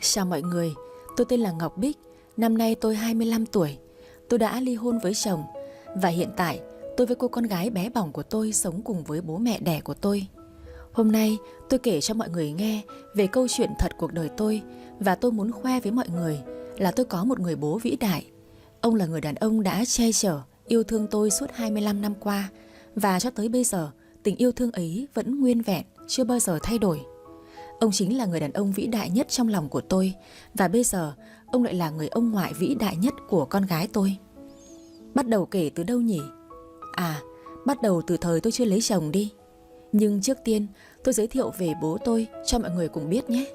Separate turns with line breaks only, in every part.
Chào mọi người, tôi tên là Ngọc Bích, năm nay tôi 25 tuổi. Tôi đã ly hôn với chồng và hiện tại tôi với cô con gái bé bỏng của tôi sống cùng với bố mẹ đẻ của tôi. Hôm nay tôi kể cho mọi người nghe về câu chuyện thật cuộc đời tôi và tôi muốn khoe với mọi người là tôi có một người bố vĩ đại. Ông là người đàn ông đã che chở, yêu thương tôi suốt 25 năm qua và cho tới bây giờ tình yêu thương ấy vẫn nguyên vẹn, chưa bao giờ thay đổi. Ông chính là người đàn ông vĩ đại nhất trong lòng của tôi và bây giờ ông lại là người ông ngoại vĩ đại nhất của con gái tôi. Bắt đầu kể từ đâu nhỉ? Bắt đầu từ thời tôi chưa lấy chồng đi. Nhưng trước tiên tôi giới thiệu về bố tôi cho mọi người cùng biết nhé.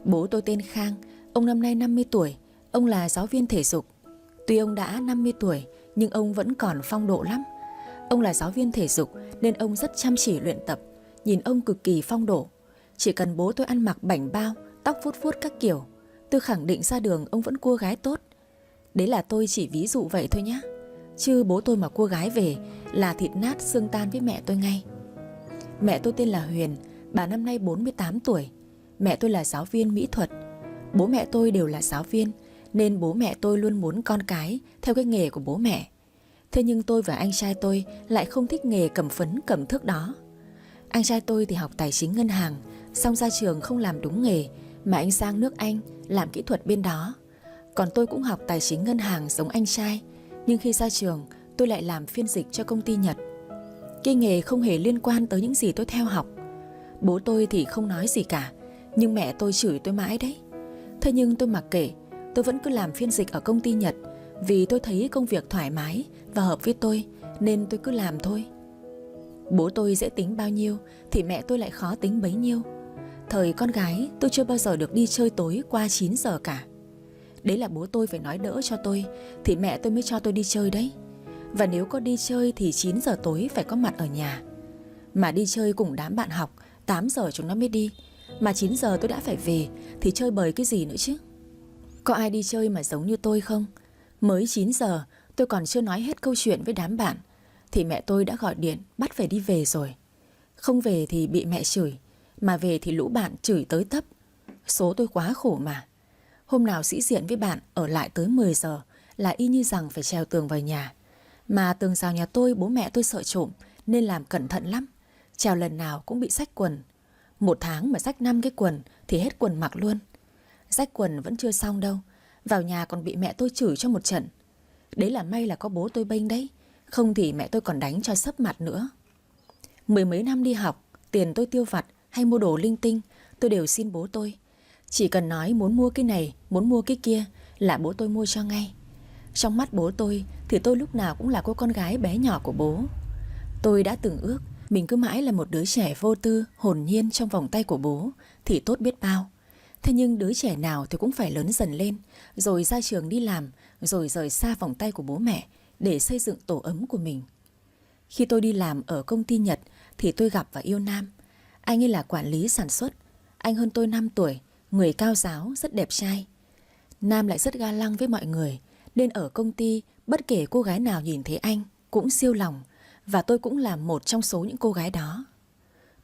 Bố tôi tên Khang, ông năm nay 50 tuổi, ông là giáo viên thể dục. Tuy ông đã 50 tuổi nhưng ông vẫn còn phong độ lắm. Ông là giáo viên thể dục nên ông rất chăm chỉ luyện tập, nhìn ông cực kỳ phong độ. Chỉ cần bố tôi ăn mặc bảnh bao, tóc vuốt vuốt các kiểu, tôi khẳng định ra đường ông vẫn cua gái tốt. Đấy là tôi chỉ ví dụ vậy thôi nhé. Chứ bố tôi mà cua gái về là thịt nát xương tan với mẹ tôi ngay. Mẹ tôi tên là Huyền, bà năm nay 48 tuổi. Mẹ tôi là giáo viên mỹ thuật. Bố mẹ tôi đều là giáo viên nên bố mẹ tôi luôn muốn con cái theo cái nghề của bố mẹ. Thế nhưng tôi và anh trai tôi lại không thích nghề cầm phấn cầm thước đó. Anh trai tôi thì học tài chính ngân hàng, xong ra trường không làm đúng nghề mà anh sang nước Anh làm kỹ thuật bên đó. Còn tôi cũng học tài chính ngân hàng giống anh trai, nhưng khi ra trường tôi lại làm phiên dịch cho công ty Nhật. Cái nghề không hề liên quan tới những gì tôi theo học. Bố tôi thì không nói gì cả, nhưng mẹ tôi chửi tôi mãi đấy. Thế nhưng tôi mặc kệ, tôi vẫn cứ làm phiên dịch ở công ty Nhật vì tôi thấy công việc thoải mái và hợp với tôi nên tôi cứ làm thôi. Bố tôi dễ tính bao nhiêu thì mẹ tôi lại khó tính bấy nhiêu. Thời con gái tôi chưa bao giờ được đi chơi tối qua 9 giờ cả. Đấy là bố tôi phải nói đỡ cho tôi thì mẹ tôi mới cho tôi đi chơi đấy. Và nếu có đi chơi thì 9 giờ tối phải có mặt ở nhà. Mà đi chơi cùng đám bạn học 8 giờ chúng nó mới đi, mà 9 giờ tôi đã phải về thì chơi bời cái gì nữa chứ. Có ai đi chơi mà giống như tôi không? Mới 9 giờ tôi còn chưa nói hết câu chuyện với đám bạn thì mẹ tôi đã gọi điện bắt phải đi về rồi. Không về thì bị mẹ chửi, mà về thì lũ bạn chửi tới tấp. Số tôi quá khổ mà. Hôm nào sĩ diện với bạn ở lại tới 10 giờ là y như rằng phải trèo tường vào nhà. Mà tường rào nhà tôi bố mẹ tôi sợ trộm nên làm cẩn thận lắm. Trèo lần nào cũng bị rách quần. Một tháng mà rách 5 cái quần thì hết quần mặc luôn. Rách quần vẫn chưa xong đâu, vào nhà còn bị mẹ tôi chửi cho một trận. Đấy là may là có bố tôi bênh đấy, không thì mẹ tôi còn đánh cho sấp mặt nữa. Mười mấy năm đi học, tiền tôi tiêu vặt hay mua đồ linh tinh tôi đều xin bố tôi. Chỉ cần nói muốn mua cái này, muốn mua cái kia là bố tôi mua cho ngay. Trong mắt bố tôi thì tôi lúc nào cũng là cô con gái bé nhỏ của bố. Tôi đã từng ước mình cứ mãi là một đứa trẻ vô tư, hồn nhiên trong vòng tay của bố thì tốt biết bao. Thế nhưng đứa trẻ nào thì cũng phải lớn dần lên, rồi ra trường đi làm, rồi rời xa vòng tay của bố mẹ để xây dựng tổ ấm của mình. Khi tôi đi làm ở công ty Nhật thì tôi gặp và yêu Nam. Anh ấy là quản lý sản xuất. Anh hơn tôi 5 tuổi, người cao ráo, rất đẹp trai. Nam lại rất ga lăng với mọi người, nên ở công ty bất kể cô gái nào nhìn thấy anh cũng siêu lòng. Và tôi cũng là một trong số những cô gái đó.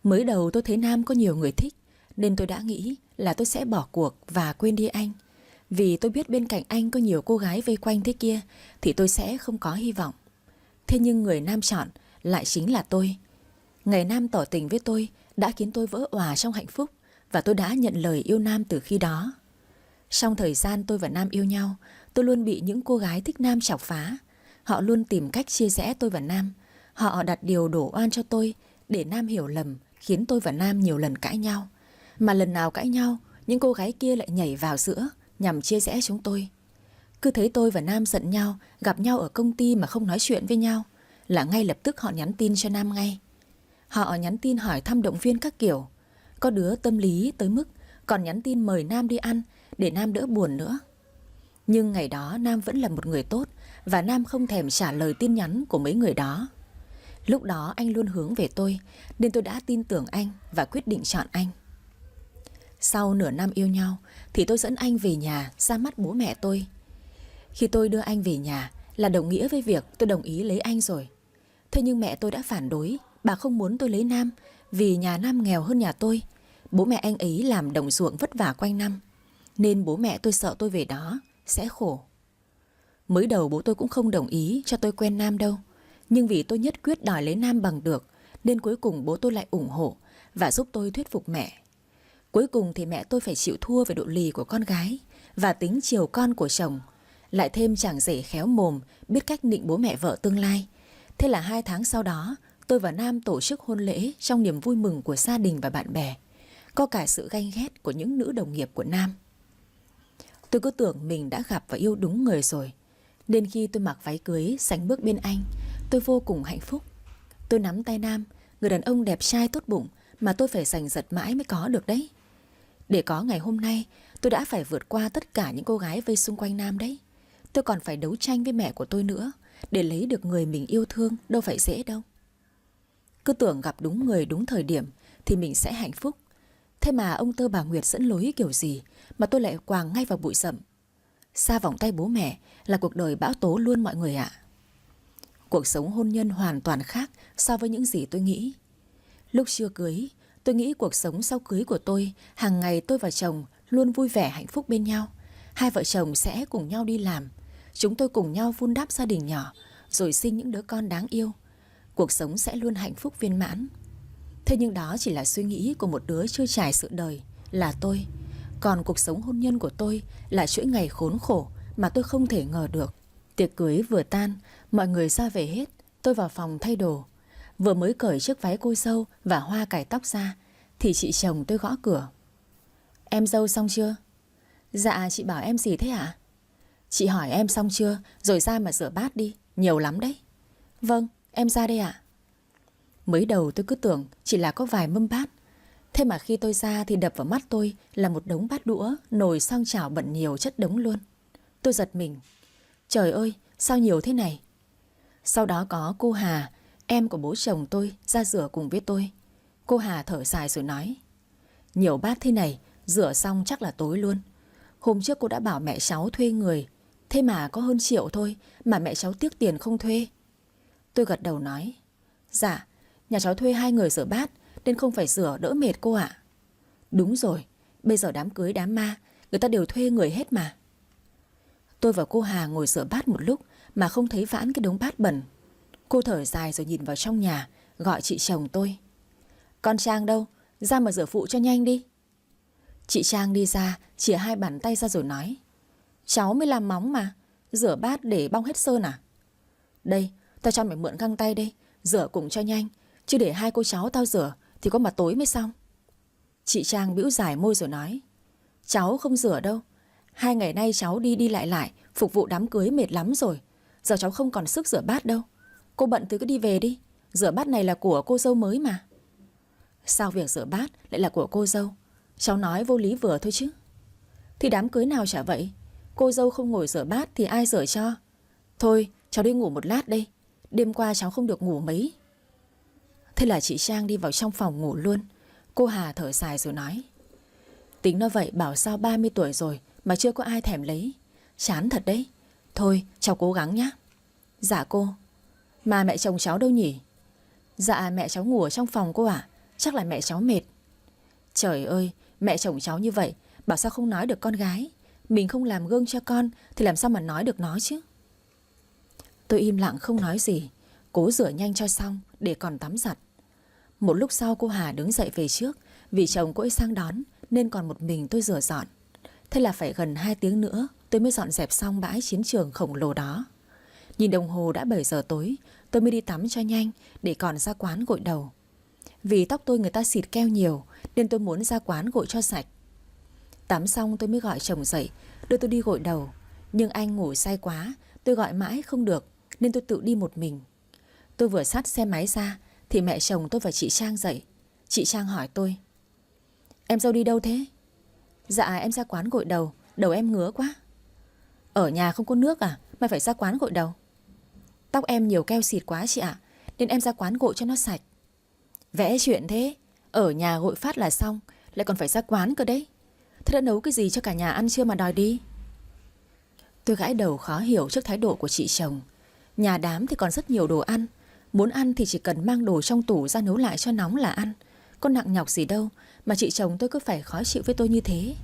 Mới đầu tôi thấy Nam có nhiều người thích nên tôi đã nghĩ là tôi sẽ bỏ cuộc và quên đi anh. Vì tôi biết bên cạnh anh có nhiều cô gái vây quanh thế kia thì tôi sẽ không có hy vọng. Thế nhưng người Nam chọn lại chính là tôi. Ngày Nam tỏ tình với tôi đã khiến tôi vỡ òa trong hạnh phúc và tôi đã nhận lời yêu Nam từ khi đó. Trong thời gian tôi và Nam yêu nhau, tôi luôn bị những cô gái thích Nam chọc phá. Họ luôn tìm cách chia rẽ tôi và Nam. Họ đặt điều đổ oan cho tôi để Nam hiểu lầm, khiến tôi và Nam nhiều lần cãi nhau. Mà lần nào cãi nhau, những cô gái kia lại nhảy vào giữa nhằm chia rẽ chúng tôi. Cứ thấy tôi và Nam giận nhau, gặp nhau ở công ty mà không nói chuyện với nhau là ngay lập tức họ nhắn tin cho Nam ngay. Họ nhắn tin hỏi thăm động viên các kiểu. Có đứa tâm lý tới mức còn nhắn tin mời Nam đi ăn để Nam đỡ buồn nữa. Nhưng ngày đó Nam vẫn là một người tốt và Nam không thèm trả lời tin nhắn của mấy người đó. Lúc đó anh luôn hướng về tôi nên tôi đã tin tưởng anh và quyết định chọn anh. Sau nửa năm yêu nhau thì tôi dẫn anh về nhà ra mắt bố mẹ tôi. Khi tôi đưa anh về nhà là đồng nghĩa với việc tôi đồng ý lấy anh rồi. Thế nhưng mẹ tôi đã phản đối, bà không muốn tôi lấy Nam vì nhà Nam nghèo hơn nhà tôi. Bố mẹ anh ấy làm đồng ruộng vất vả quanh năm. nên bố mẹ tôi sợ tôi về đó sẽ khổ. Mới đầu bố tôi cũng không đồng ý cho tôi quen Nam đâu. Nhưng vì tôi nhất quyết đòi lấy Nam bằng được, nên cuối cùng bố tôi lại ủng hộ và giúp tôi thuyết phục mẹ. Cuối cùng thì mẹ tôi phải chịu thua về độ lì của con gái và tính chiều con của chồng. Lại thêm chàng rể khéo mồm, biết cách nịnh bố mẹ vợ tương lai. Thế là 2 tháng sau đó, tôi và Nam tổ chức hôn lễ trong niềm vui mừng của gia đình và bạn bè. Có cả sự ganh ghét của những nữ đồng nghiệp của Nam. Tôi cứ tưởng mình đã gặp và yêu đúng người rồi, nên khi tôi mặc váy cưới sánh bước bên anh, tôi vô cùng hạnh phúc. Tôi nắm tay Nam, người đàn ông đẹp trai tốt bụng mà tôi phải giành giật mãi mới có được đấy. Để có ngày hôm nay, tôi đã phải vượt qua tất cả những cô gái vây xung quanh Nam đấy. Tôi còn phải đấu tranh với mẹ của tôi nữa để lấy được người mình yêu thương, đâu phải dễ đâu. Cứ tưởng gặp đúng người đúng thời điểm thì mình sẽ hạnh phúc. Thế mà ông Tơ bà Nguyệt dẫn lối kiểu gì mà tôi lại quàng ngay vào bụi rậm. Xa vòng tay bố mẹ là cuộc đời bão tố luôn mọi người ạ. Cuộc sống hôn nhân hoàn toàn khác so với những gì tôi nghĩ. Lúc chưa cưới, tôi nghĩ cuộc sống sau cưới của tôi, hàng ngày tôi và chồng luôn vui vẻ hạnh phúc bên nhau. Hai vợ chồng sẽ cùng nhau đi làm. Chúng tôi cùng nhau vun đắp gia đình nhỏ, rồi sinh những đứa con đáng yêu. Cuộc sống sẽ luôn hạnh phúc viên mãn. Thế nhưng đó chỉ là suy nghĩ của một đứa chưa trải sự đời, là tôi. Còn cuộc sống hôn nhân của tôi là chuỗi ngày khốn khổ mà tôi không thể ngờ được. Tiệc cưới vừa tan, mọi người ra về hết. Tôi vào phòng thay đồ. Vừa mới cởi chiếc váy cô dâu và hoa cài tóc ra thì chị chồng tôi gõ cửa. Em dâu xong chưa? Dạ, chị bảo em gì thế ạ? Chị hỏi em xong chưa rồi ra mà rửa bát đi, nhiều lắm đấy. Vâng, em ra đây ạ. Mới đầu tôi cứ tưởng chỉ là có vài mâm bát. Thế mà khi tôi ra thì đập vào mắt tôi là một đống bát đũa, nồi xong chảo bẩn nhiều chất đống luôn. Tôi giật mình. Trời ơi, sao nhiều thế này? Sau đó có cô Hà, em của bố chồng tôi, ra rửa cùng với tôi. Cô Hà thở dài rồi nói: nhiều bát thế này, rửa xong chắc là tối luôn. Hôm trước cô đã bảo mẹ cháu thuê người, thế mà có hơn 1 triệu thôi mà mẹ cháu tiếc tiền không thuê. Tôi gật đầu nói: dạ, nhà cháu thuê 2 người rửa bát nên không phải rửa, đỡ mệt cô ạ. Đúng rồi, bây giờ đám cưới đám ma người ta đều thuê người hết mà. Tôi và cô Hà ngồi rửa bát một lúc mà không thấy vãn cái đống bát bẩn. Cô thở dài rồi nhìn vào trong nhà, gọi chị chồng tôi: con Trang đâu? Ra mà rửa phụ cho nhanh đi. Chị Trang đi ra, chìa 2 bàn tay ra rồi nói: cháu mới làm móng mà, rửa bát để bong hết sơn à? Đây, tao cho mày mượn găng tay đây, rửa cùng cho nhanh, chứ để 2 cô cháu tao rửa thì có mà tối mới xong. Chị Trang bĩu dài môi rồi nói: cháu không rửa đâu, 2 ngày nay cháu đi đi lại phục vụ đám cưới mệt lắm rồi, giờ cháu không còn sức rửa bát đâu. Cô bận thì cứ đi về đi, rửa bát này là của cô dâu mới mà. Sao việc rửa bát lại là của cô dâu? Cháu nói vô lý vừa thôi chứ. Thì đám cưới nào chả vậy, cô dâu không ngồi rửa bát thì ai rửa cho? Thôi cháu đi ngủ một lát đây, đêm qua cháu không được ngủ mấy. Thế là chị Trang đi vào trong phòng ngủ luôn. Cô Hà thở dài rồi nói: tính nó vậy, bảo sao 30 tuổi rồi mà chưa có ai thèm lấy. Chán thật đấy. Thôi cháu cố gắng nhá. Dạ cô. Mà mẹ chồng cháu đâu nhỉ? Dạ mẹ cháu ngủ ở trong phòng cô ạ. Chắc là mẹ cháu mệt. Trời ơi, mẹ chồng cháu như vậy, bảo sao không nói được con gái. Mình không làm gương cho con thì làm sao mà nói được nó chứ. Tôi im lặng không nói gì, cố rửa nhanh cho xong để còn tắm giặt. Một lúc sau cô Hà đứng dậy về trước, vì chồng cô ấy sang đón nên còn một mình tôi rửa dọn. Thế là phải gần 2 tiếng nữa tôi mới dọn dẹp xong bãi chiến trường khổng lồ đó. Nhìn đồng hồ đã 7 giờ tối, tôi mới đi tắm cho nhanh để còn ra quán gội đầu. Vì tóc tôi người ta xịt keo nhiều nên tôi muốn ra quán gội cho sạch. Tắm xong tôi mới gọi chồng dậy đưa tôi đi gội đầu. Nhưng anh ngủ say quá, tôi gọi mãi không được nên tôi tự đi một mình. Tôi vừa xách xe máy ra thì mẹ chồng tôi và chị Trang dậy. Chị Trang hỏi tôi: em dâu đi đâu thế? Dạ em ra quán gội đầu, đầu em ngứa quá. Ở nhà không có nước à mà phải ra quán gội đầu? Tóc em nhiều keo xịt quá chị ạ, nên em ra quán gội cho nó sạch. Vẽ chuyện thế, ở nhà gội phát là xong, lại còn phải ra quán cơ đấy. Thế đã nấu cái gì cho cả nhà ăn chưa mà đòi đi? Tôi gãi đầu khó hiểu trước thái độ của chị chồng. Nhà đám thì còn rất nhiều đồ ăn, muốn ăn thì chỉ cần mang đồ trong tủ ra nấu lại cho nóng là ăn. Có nặng nhọc gì đâu mà chị chồng tôi cứ phải khó chịu với tôi như thế.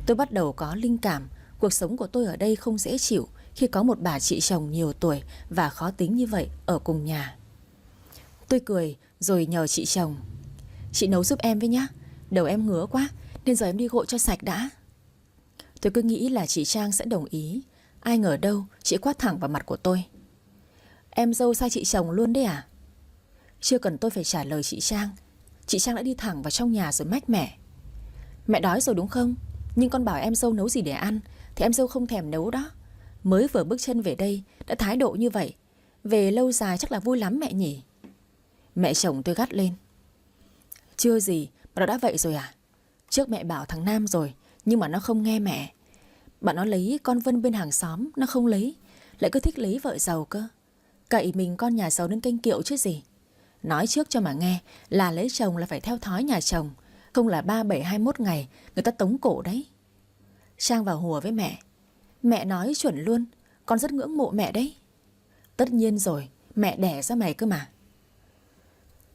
Tôi bắt đầu có linh cảm cuộc sống của tôi ở đây không dễ chịu khi có một bà chị chồng nhiều tuổi và khó tính như vậy ở cùng nhà. Tôi cười rồi nhờ chị chồng: "Chị nấu giúp em với nhá, đầu em ngứa quá nên giờ em đi gội cho sạch đã." Tôi cứ nghĩ là chị Trang sẽ đồng ý, ai ngờ đâu chị quát thẳng vào mặt của tôi: "Em dâu sai chị chồng luôn đấy à?" Chưa cần tôi phải trả lời chị Trang đã đi thẳng vào trong nhà rồi mách mẻ: "Mẹ đói rồi đúng không? Nhưng con bảo em dâu nấu gì để ăn thì em dâu không thèm nấu đó. Mới vừa bước chân về đây đã thái độ như vậy, về lâu dài chắc là vui lắm mẹ nhỉ?" Mẹ chồng tôi gắt lên: "Chưa gì mà nó đã vậy rồi à? Trước mẹ bảo thằng Nam rồi, nhưng mà nó không nghe mẹ. Bạn nó lấy con Vân bên hàng xóm, nó không lấy, lại cứ thích lấy vợ giàu cơ. Cậy mình con nhà giàu nên kênh kiệu chứ gì. Nói trước cho mà nghe là lấy chồng là phải theo thói nhà chồng, không là 3721 ngày người ta tống cổ đấy." Trang vào hùa với mẹ: "Mẹ nói chuẩn luôn, con rất ngưỡng mộ mẹ đấy." "Tất nhiên rồi, mẹ đẻ ra mày cơ mà."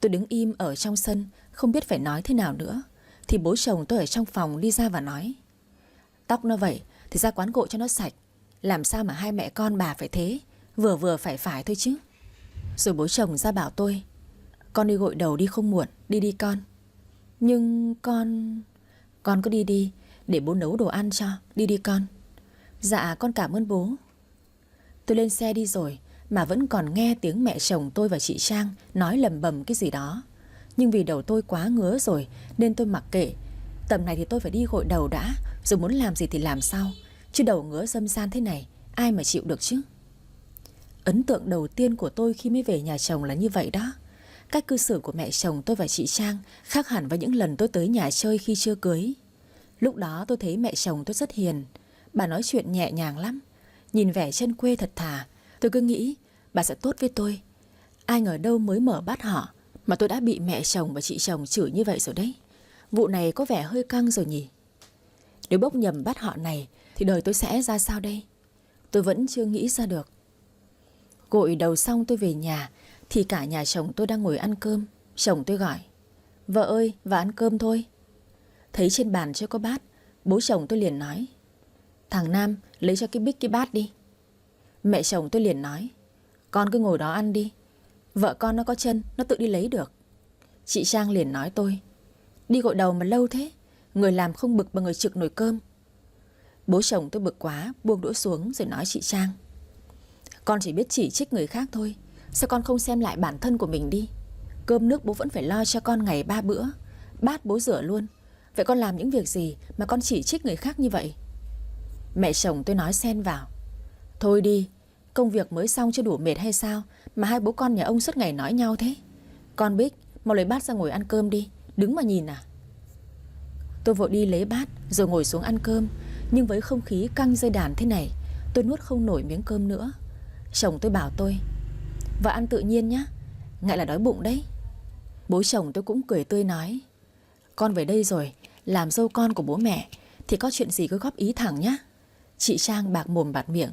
Tôi đứng im ở trong sân, không biết phải nói thế nào nữa, thì bố chồng tôi ở trong phòng đi ra và nói: "Tóc nó vậy thì ra quán gội cho nó sạch. Làm sao mà hai mẹ con bà phải thế, vừa vừa phải thôi chứ." Rồi bố chồng ra bảo tôi: "Con đi gội đầu đi không muộn, đi đi con." "Nhưng con cứ đi đi, để bố nấu đồ ăn cho, đi đi con." "Dạ con cảm ơn bố." Tôi lên xe đi rồi mà vẫn còn nghe tiếng mẹ chồng tôi và chị Trang nói lầm bầm cái gì đó. Nhưng vì đầu tôi quá ngứa rồi nên tôi mặc kệ. Tầm này thì tôi phải đi gội đầu đã, rồi muốn làm gì thì làm sau. Chứ đầu ngứa dâm gian thế này ai mà chịu được chứ. Ấn tượng đầu tiên của tôi khi mới về nhà chồng là như vậy đó. Cách cư xử của mẹ chồng tôi và chị Trang khác hẳn với những lần tôi tới nhà chơi khi chưa cưới. Lúc đó tôi thấy mẹ chồng tôi rất hiền. Bà nói chuyện nhẹ nhàng lắm, nhìn vẻ chân quê thật thà. Tôi cứ nghĩ bà sẽ tốt với tôi. Ai ngờ đâu mới mở bát họ mà tôi đã bị mẹ chồng và chị chồng chửi như vậy rồi đấy. Vụ này có vẻ hơi căng rồi nhỉ. Nếu bốc nhầm bát họ này thì đời tôi sẽ ra sao đây? Tôi vẫn chưa nghĩ ra được. Gội đầu xong tôi về nhà thì cả nhà chồng tôi đang ngồi ăn cơm. Chồng tôi gọi: "Vợ ơi, vào ăn cơm thôi." Thấy trên bàn chưa có bát, bố chồng tôi liền nói: "Thằng Nam lấy cho cái Bích cái bát đi." Mẹ chồng tôi liền nói: "Con cứ ngồi đó ăn đi, vợ con nó có chân, nó tự đi lấy được." Chị Trang liền nói tôi: "Đi gội đầu mà lâu thế, người làm không bực bằng người trực nồi cơm." Bố chồng tôi bực quá, buông đũa xuống rồi nói chị Trang: "Con chỉ biết chỉ trích người khác thôi, sao con không xem lại bản thân của mình đi? Cơm nước bố vẫn phải lo cho con ngày 3 bữa, bát bố rửa luôn. Vậy con làm những việc gì mà con chỉ trích người khác như vậy?" Mẹ chồng tôi nói xen vào: "Thôi đi, công việc mới xong chưa đủ mệt hay sao mà hai bố con nhà ông suốt ngày nói nhau thế? Con Bích, mau lấy bát ra ngồi ăn cơm đi, đứng mà nhìn à?" Tôi vội đi lấy bát rồi ngồi xuống ăn cơm. Nhưng với không khí căng dây đàn thế này, tôi nuốt không nổi miếng cơm nữa. Chồng tôi bảo tôi: "Vợ ăn tự nhiên nhá, ngại là đói bụng đấy." Bố chồng tôi cũng cười tươi nói: "Con về đây rồi, làm dâu con của bố mẹ thì có chuyện gì cứ góp ý thẳng nhá." Chị Trang bạc mồm bạc miệng: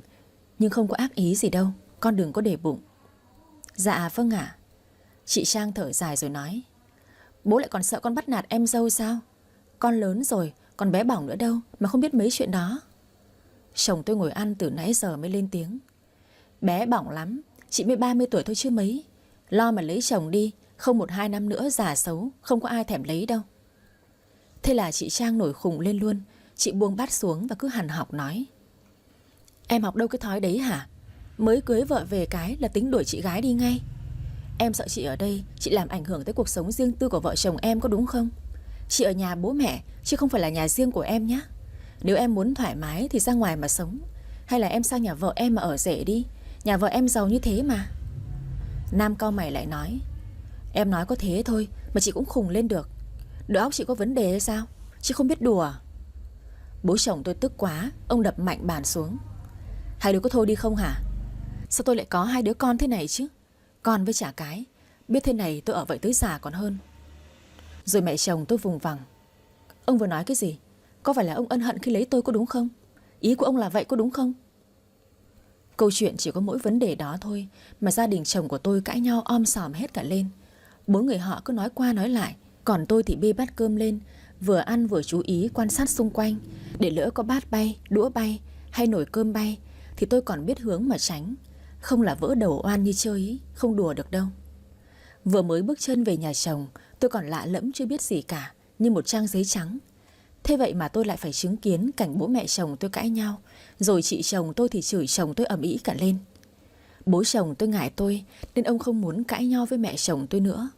"Nhưng không có ác ý gì đâu, con đừng có để bụng." "Dạ vâng ạ." Chị Trang thở dài rồi nói: "Bố lại còn sợ con bắt nạt em dâu sao? Con lớn rồi, còn bé bỏng nữa đâu mà không biết mấy chuyện đó." Chồng tôi ngồi ăn từ nãy giờ mới lên tiếng: "Bé bỏng lắm, chị mới 30 tuổi thôi chứ mấy. Lo mà lấy chồng đi, không 1-2 năm nữa già xấu, không có ai thèm lấy đâu." Thế là chị Trang nổi khùng lên luôn. Chị buông bát xuống và cứ hằn học nói: "Em học đâu cái thói đấy hả? Mới cưới vợ về cái là tính đuổi chị gái đi ngay. Em sợ chị ở đây, chị làm ảnh hưởng tới cuộc sống riêng tư của vợ chồng em có đúng không? Chị ở nhà bố mẹ chứ không phải là nhà riêng của em nhé. Nếu em muốn thoải mái thì ra ngoài mà sống, hay là em sang nhà vợ em mà ở rể đi, nhà vợ em giàu như thế mà." Nam cau mày lại nói: "Em nói có thế thôi mà chị cũng khùng lên được. Đầu óc chị có vấn đề hay sao? Chị không biết đùa." Bố chồng tôi tức quá, ông đập mạnh bàn xuống: "Hai đứa có thôi đi không hả? Sao tôi lại có hai đứa con thế này chứ? Con với chả cái, biết thế này tôi ở vậy tới già còn hơn." Rồi mẹ chồng tôi vùng vằng: "Ông vừa nói cái gì? Có phải là ông ân hận khi lấy tôi có đúng không? Ý của ông là vậy có đúng không?" Câu chuyện chỉ có mỗi vấn đề đó thôi mà gia đình chồng của tôi cãi nhau om sòm hết cả lên. Bốn người họ cứ nói qua nói lại, còn tôi thì bê bát cơm lên vừa ăn vừa chú ý quan sát xung quanh, để lỡ có bát bay, đũa bay hay nồi cơm bay thì tôi còn biết hướng mà tránh. Không là vỡ đầu oan như chơi ý, không đùa được đâu. Vừa mới bước chân về nhà chồng, tôi còn lạ lẫm chưa biết gì cả, như một trang giấy trắng. Thế vậy mà tôi lại phải chứng kiến cảnh bố mẹ chồng tôi cãi nhau, rồi chị chồng tôi thì chửi chồng tôi ầm ĩ cả lên. Bố chồng tôi ngại tôi nên ông không muốn cãi nhau với mẹ chồng tôi nữa.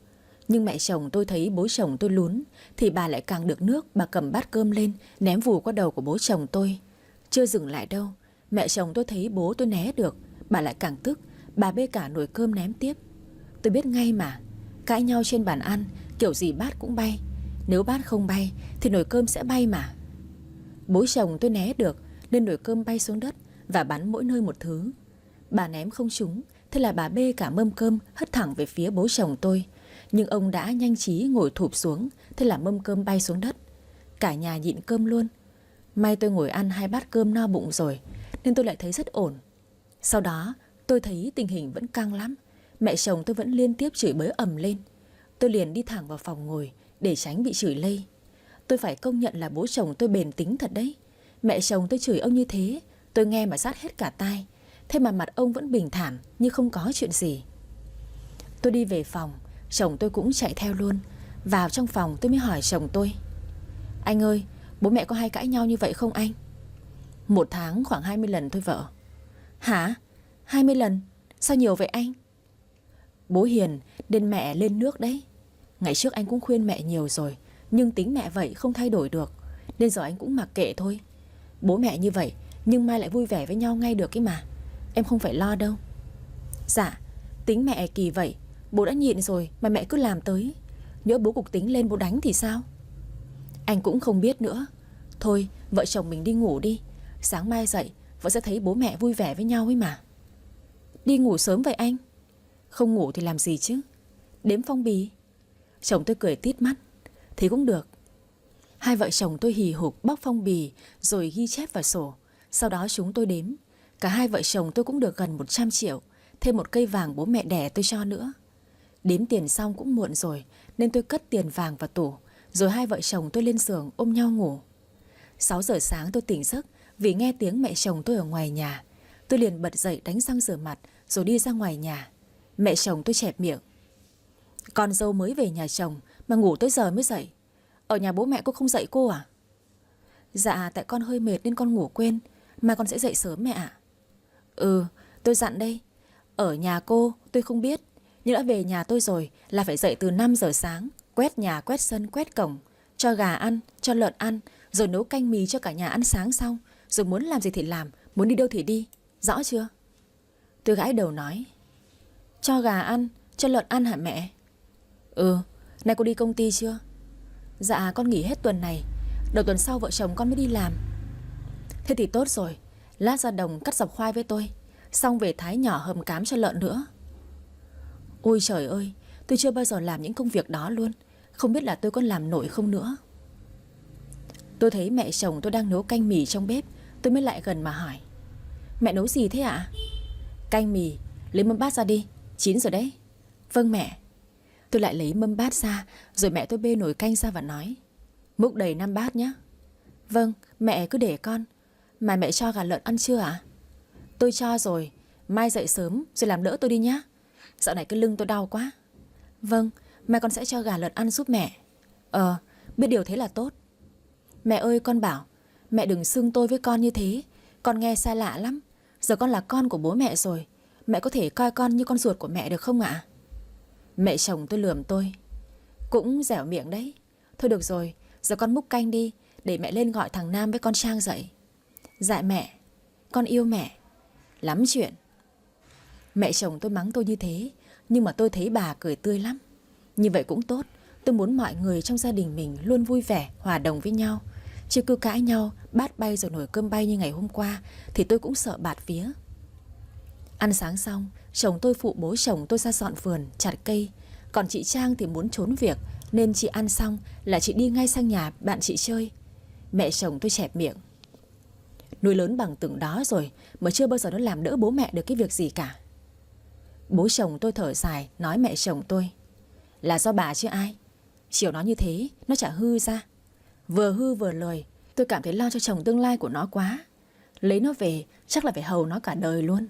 Nhưng mẹ chồng tôi thấy bố chồng tôi lún thì bà lại càng được nước. Bà cầm bát cơm lên ném vù qua đầu của bố chồng tôi. Chưa dừng lại đâu, mẹ chồng tôi thấy bố tôi né được, bà lại càng tức. Bà bê cả nồi cơm ném tiếp. Tôi biết ngay mà, cãi nhau trên bàn ăn kiểu gì bát cũng bay. Nếu bát không bay thì nồi cơm sẽ bay mà. Bố chồng tôi né được nên nồi cơm bay xuống đất và bắn mỗi nơi một thứ. Bà ném không trúng, thế là bà bê cả mâm cơm hất thẳng về phía bố chồng tôi. Nhưng ông đã nhanh trí ngồi thụp xuống, thế là mâm cơm bay xuống đất. Cả nhà nhịn cơm luôn. May tôi ngồi ăn 2 bát cơm no bụng rồi, nên tôi lại thấy rất ổn. Sau đó tôi thấy tình hình vẫn căng lắm. Mẹ chồng tôi vẫn liên tiếp chửi bới ầm lên. Tôi liền đi thẳng vào phòng ngồi để tránh bị chửi lây. Tôi phải công nhận là bố chồng tôi bền tính thật đấy. Mẹ chồng tôi chửi ông như thế, tôi nghe mà rát hết cả tai. Thế mà mặt ông vẫn bình thản như không có chuyện gì. Tôi đi về phòng, chồng tôi cũng chạy theo luôn. Vào trong phòng tôi mới hỏi chồng tôi: Anh ơi, bố mẹ có hay cãi nhau như vậy không anh? 1 tháng khoảng 20 lần thôi vợ. Hả? 20 lần? Sao nhiều vậy anh? Bố hiền nên mẹ lên nước đấy. Ngày trước anh cũng khuyên mẹ nhiều rồi, nhưng tính mẹ vậy không thay đổi được, nên giờ anh cũng mặc kệ thôi. Bố mẹ như vậy nhưng mai lại vui vẻ với nhau ngay được ấy mà. Em không phải lo đâu. Dạ, tính mẹ kỳ vậy. Bố đã nhịn rồi mà mẹ cứ làm tới. Nhỡ bố cục tính lên bố đánh thì sao? Anh cũng không biết nữa. Thôi vợ chồng mình đi ngủ đi. Sáng mai dậy vợ sẽ thấy bố mẹ vui vẻ với nhau ấy mà. Đi ngủ sớm vậy anh? Không ngủ thì làm gì chứ? Đếm phong bì. Chồng tôi cười tít mắt. Thế cũng được. Hai vợ chồng tôi hì hục bóc phong bì rồi ghi chép vào sổ. Sau đó chúng tôi đếm. Cả hai vợ chồng tôi cũng được gần 100 triệu, thêm một cây vàng bố mẹ đẻ tôi cho nữa. Đếm tiền xong cũng muộn rồi, nên tôi cất tiền vàng vào tủ. Rồi hai vợ chồng tôi lên giường ôm nhau ngủ. 6 giờ sáng tôi tỉnh giấc vì nghe tiếng mẹ chồng tôi ở ngoài nhà. Tôi liền bật dậy đánh răng rửa mặt rồi đi ra ngoài nhà. Mẹ chồng tôi chẹp miệng: Con dâu mới về nhà chồng mà ngủ tới giờ mới dậy. Ở nhà bố mẹ cô không dậy cô à? Dạ tại con hơi mệt nên con ngủ quên. Mà con sẽ dậy sớm mẹ ạ. Ừ, tôi dặn đây. Ở nhà cô tôi không biết, nhưng đã về nhà tôi rồi là phải dậy từ 5 giờ sáng. Quét nhà, quét sân, quét cổng, cho gà ăn, cho lợn ăn, rồi nấu canh mì cho cả nhà ăn sáng xong. Rồi muốn làm gì thì làm, muốn đi đâu thì đi. Rõ chưa? Tôi gãi đầu nói: Cho gà ăn, cho lợn ăn hả mẹ? Ừ, nay cô đi công ty chưa? Dạ con nghỉ hết tuần này. Đầu tuần sau vợ chồng con mới đi làm. Thế thì tốt rồi. Lát ra đồng cắt dọc khoai với tôi, xong về thái nhỏ hầm cám cho lợn nữa. Ôi trời ơi, tôi chưa bao giờ làm những công việc đó luôn. Không biết là tôi có làm nổi không nữa. Tôi thấy mẹ chồng tôi đang nấu canh mì trong bếp. Tôi mới lại gần mà hỏi: Mẹ nấu gì thế ạ? Canh mì, lấy mâm bát ra đi, chín rồi đấy. Vâng mẹ. Tôi lại lấy mâm bát ra, rồi mẹ tôi bê nồi canh ra và nói: Múc đầy 5 bát nhé. Vâng, mẹ cứ để con. Mà mẹ cho gà lợn ăn chưa ạ? Tôi cho rồi, mai dậy sớm rồi làm đỡ tôi đi nhá. Dạo này cái lưng tôi đau quá. Vâng, mai con sẽ cho gà lợn ăn giúp mẹ. Biết điều thế là tốt. Mẹ ơi con bảo, mẹ đừng xưng tôi với con như thế. Con nghe xa lạ lắm. Giờ con là con của bố mẹ rồi. Mẹ có thể coi con như con ruột của mẹ được không ạ? Mẹ chồng tôi lườm tôi: Cũng dẻo miệng đấy. Thôi được rồi, giờ con múc canh đi, để mẹ lên gọi thằng Nam với con Trang dậy. Dạ mẹ, con yêu mẹ. Lắm chuyện. Mẹ chồng tôi mắng tôi như thế, nhưng mà tôi thấy bà cười tươi lắm. Như vậy cũng tốt. Tôi muốn mọi người trong gia đình mình luôn vui vẻ, hòa đồng với nhau. Chứ cứ cãi nhau, bát bay rồi nồi cơm bay như ngày hôm qua thì tôi cũng sợ bạt vía. Ăn sáng xong, chồng tôi phụ bố chồng tôi ra dọn vườn, chặt cây. Còn chị Trang thì muốn trốn việc, nên chị ăn xong là chị đi ngay sang nhà bạn chị chơi. Mẹ chồng tôi chẹp miệng: Nuôi lớn bằng từng đó rồi mà chưa bao giờ nó làm đỡ bố mẹ được cái việc gì cả. Bố chồng tôi thở dài nói mẹ chồng tôi: Là do bà chứ ai. Chiều nó như thế, nó chả hư ra. Vừa hư vừa lười, tôi cảm thấy lo cho chồng tương lai của nó quá. Lấy nó về chắc là phải hầu nó cả đời luôn.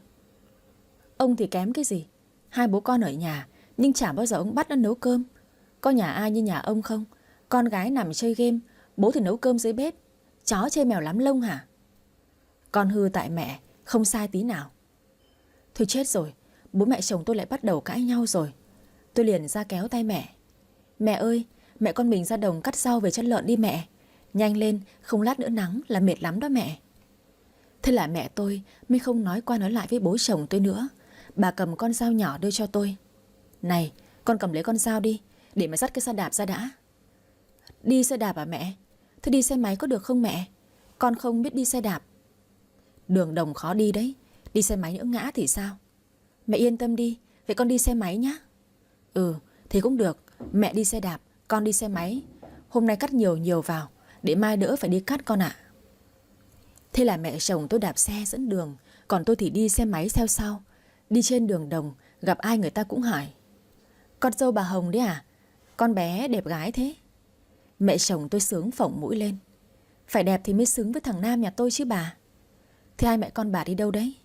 Ông thì kém cái gì, hai bố con ở nhà nhưng chả bao giờ ông bắt nó nấu cơm. Có nhà ai như nhà ông không? Con gái nằm chơi game, bố thì nấu cơm dưới bếp. Chó chê mèo lắm lông hả? Con hư tại mẹ, không sai tí nào. Thôi chết rồi, bố mẹ chồng tôi lại bắt đầu cãi nhau rồi. Tôi liền ra kéo tay mẹ. Mẹ ơi, mẹ con mình ra đồng cắt rau về cho lợn đi mẹ. Nhanh lên, không lát nữa nắng là mệt lắm đó mẹ. Thế là mẹ tôi mới không nói qua nói lại với bố chồng tôi nữa. Bà cầm con dao nhỏ đưa cho tôi. Này, con cầm lấy con dao đi, để mà dắt cái xe đạp ra đã. Đi xe đạp à mẹ? Thế đi xe máy có được không mẹ? Con không biết đi xe đạp. Đường đồng khó đi đấy, đi xe máy nữa ngã thì sao? Mẹ yên tâm đi, vậy con đi xe máy nhá. Ừ, thì cũng được, mẹ đi xe đạp, con đi xe máy. Hôm nay cắt nhiều nhiều vào, để mai đỡ phải đi cắt con ạ. Thế là mẹ chồng tôi đạp xe dẫn đường, còn tôi thì đi xe máy theo sau. Đi trên đường đồng, gặp ai người ta cũng hỏi: con dâu bà Hồng đấy à? Con bé đẹp gái thế. Mẹ chồng tôi sướng phỏng mũi lên. Phải đẹp thì mới xứng với thằng Nam nhà tôi chứ bà. Thế hai mẹ con bà đi đâu đấy?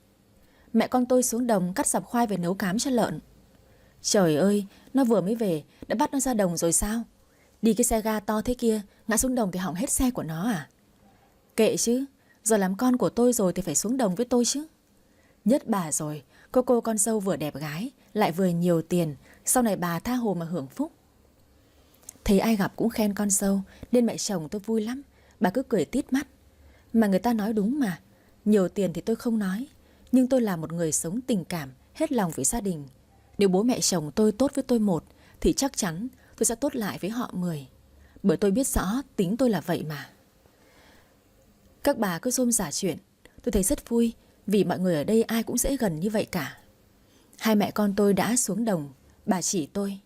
Mẹ con tôi xuống đồng cắt sập khoai về nấu cám cho lợn. Trời ơi, nó vừa mới về đã bắt nó ra đồng rồi sao? Đi cái xe ga to thế kia, ngã xuống đồng thì hỏng hết xe của nó à? Kệ chứ, giờ làm con của tôi rồi thì phải xuống đồng với tôi chứ. Nhất bà rồi, cô con dâu vừa đẹp gái, lại vừa nhiều tiền, sau này bà tha hồ mà hưởng phúc. Thấy ai gặp cũng khen con dâu, nên mẹ chồng tôi vui lắm. Bà cứ cười tít mắt. Mà người ta nói đúng mà, nhiều tiền thì tôi không nói, nhưng tôi là một người sống tình cảm, hết lòng với gia đình. Nếu bố mẹ chồng tôi tốt với tôi một, thì chắc chắn tôi sẽ tốt lại với họ 10. Bởi tôi biết rõ tính tôi là vậy mà. Các bà cứ rôm rả chuyện, tôi thấy rất vui, vì mọi người ở đây ai cũng dễ gần như vậy cả. Hai mẹ con tôi đã xuống đồng, bà chỉ tôi.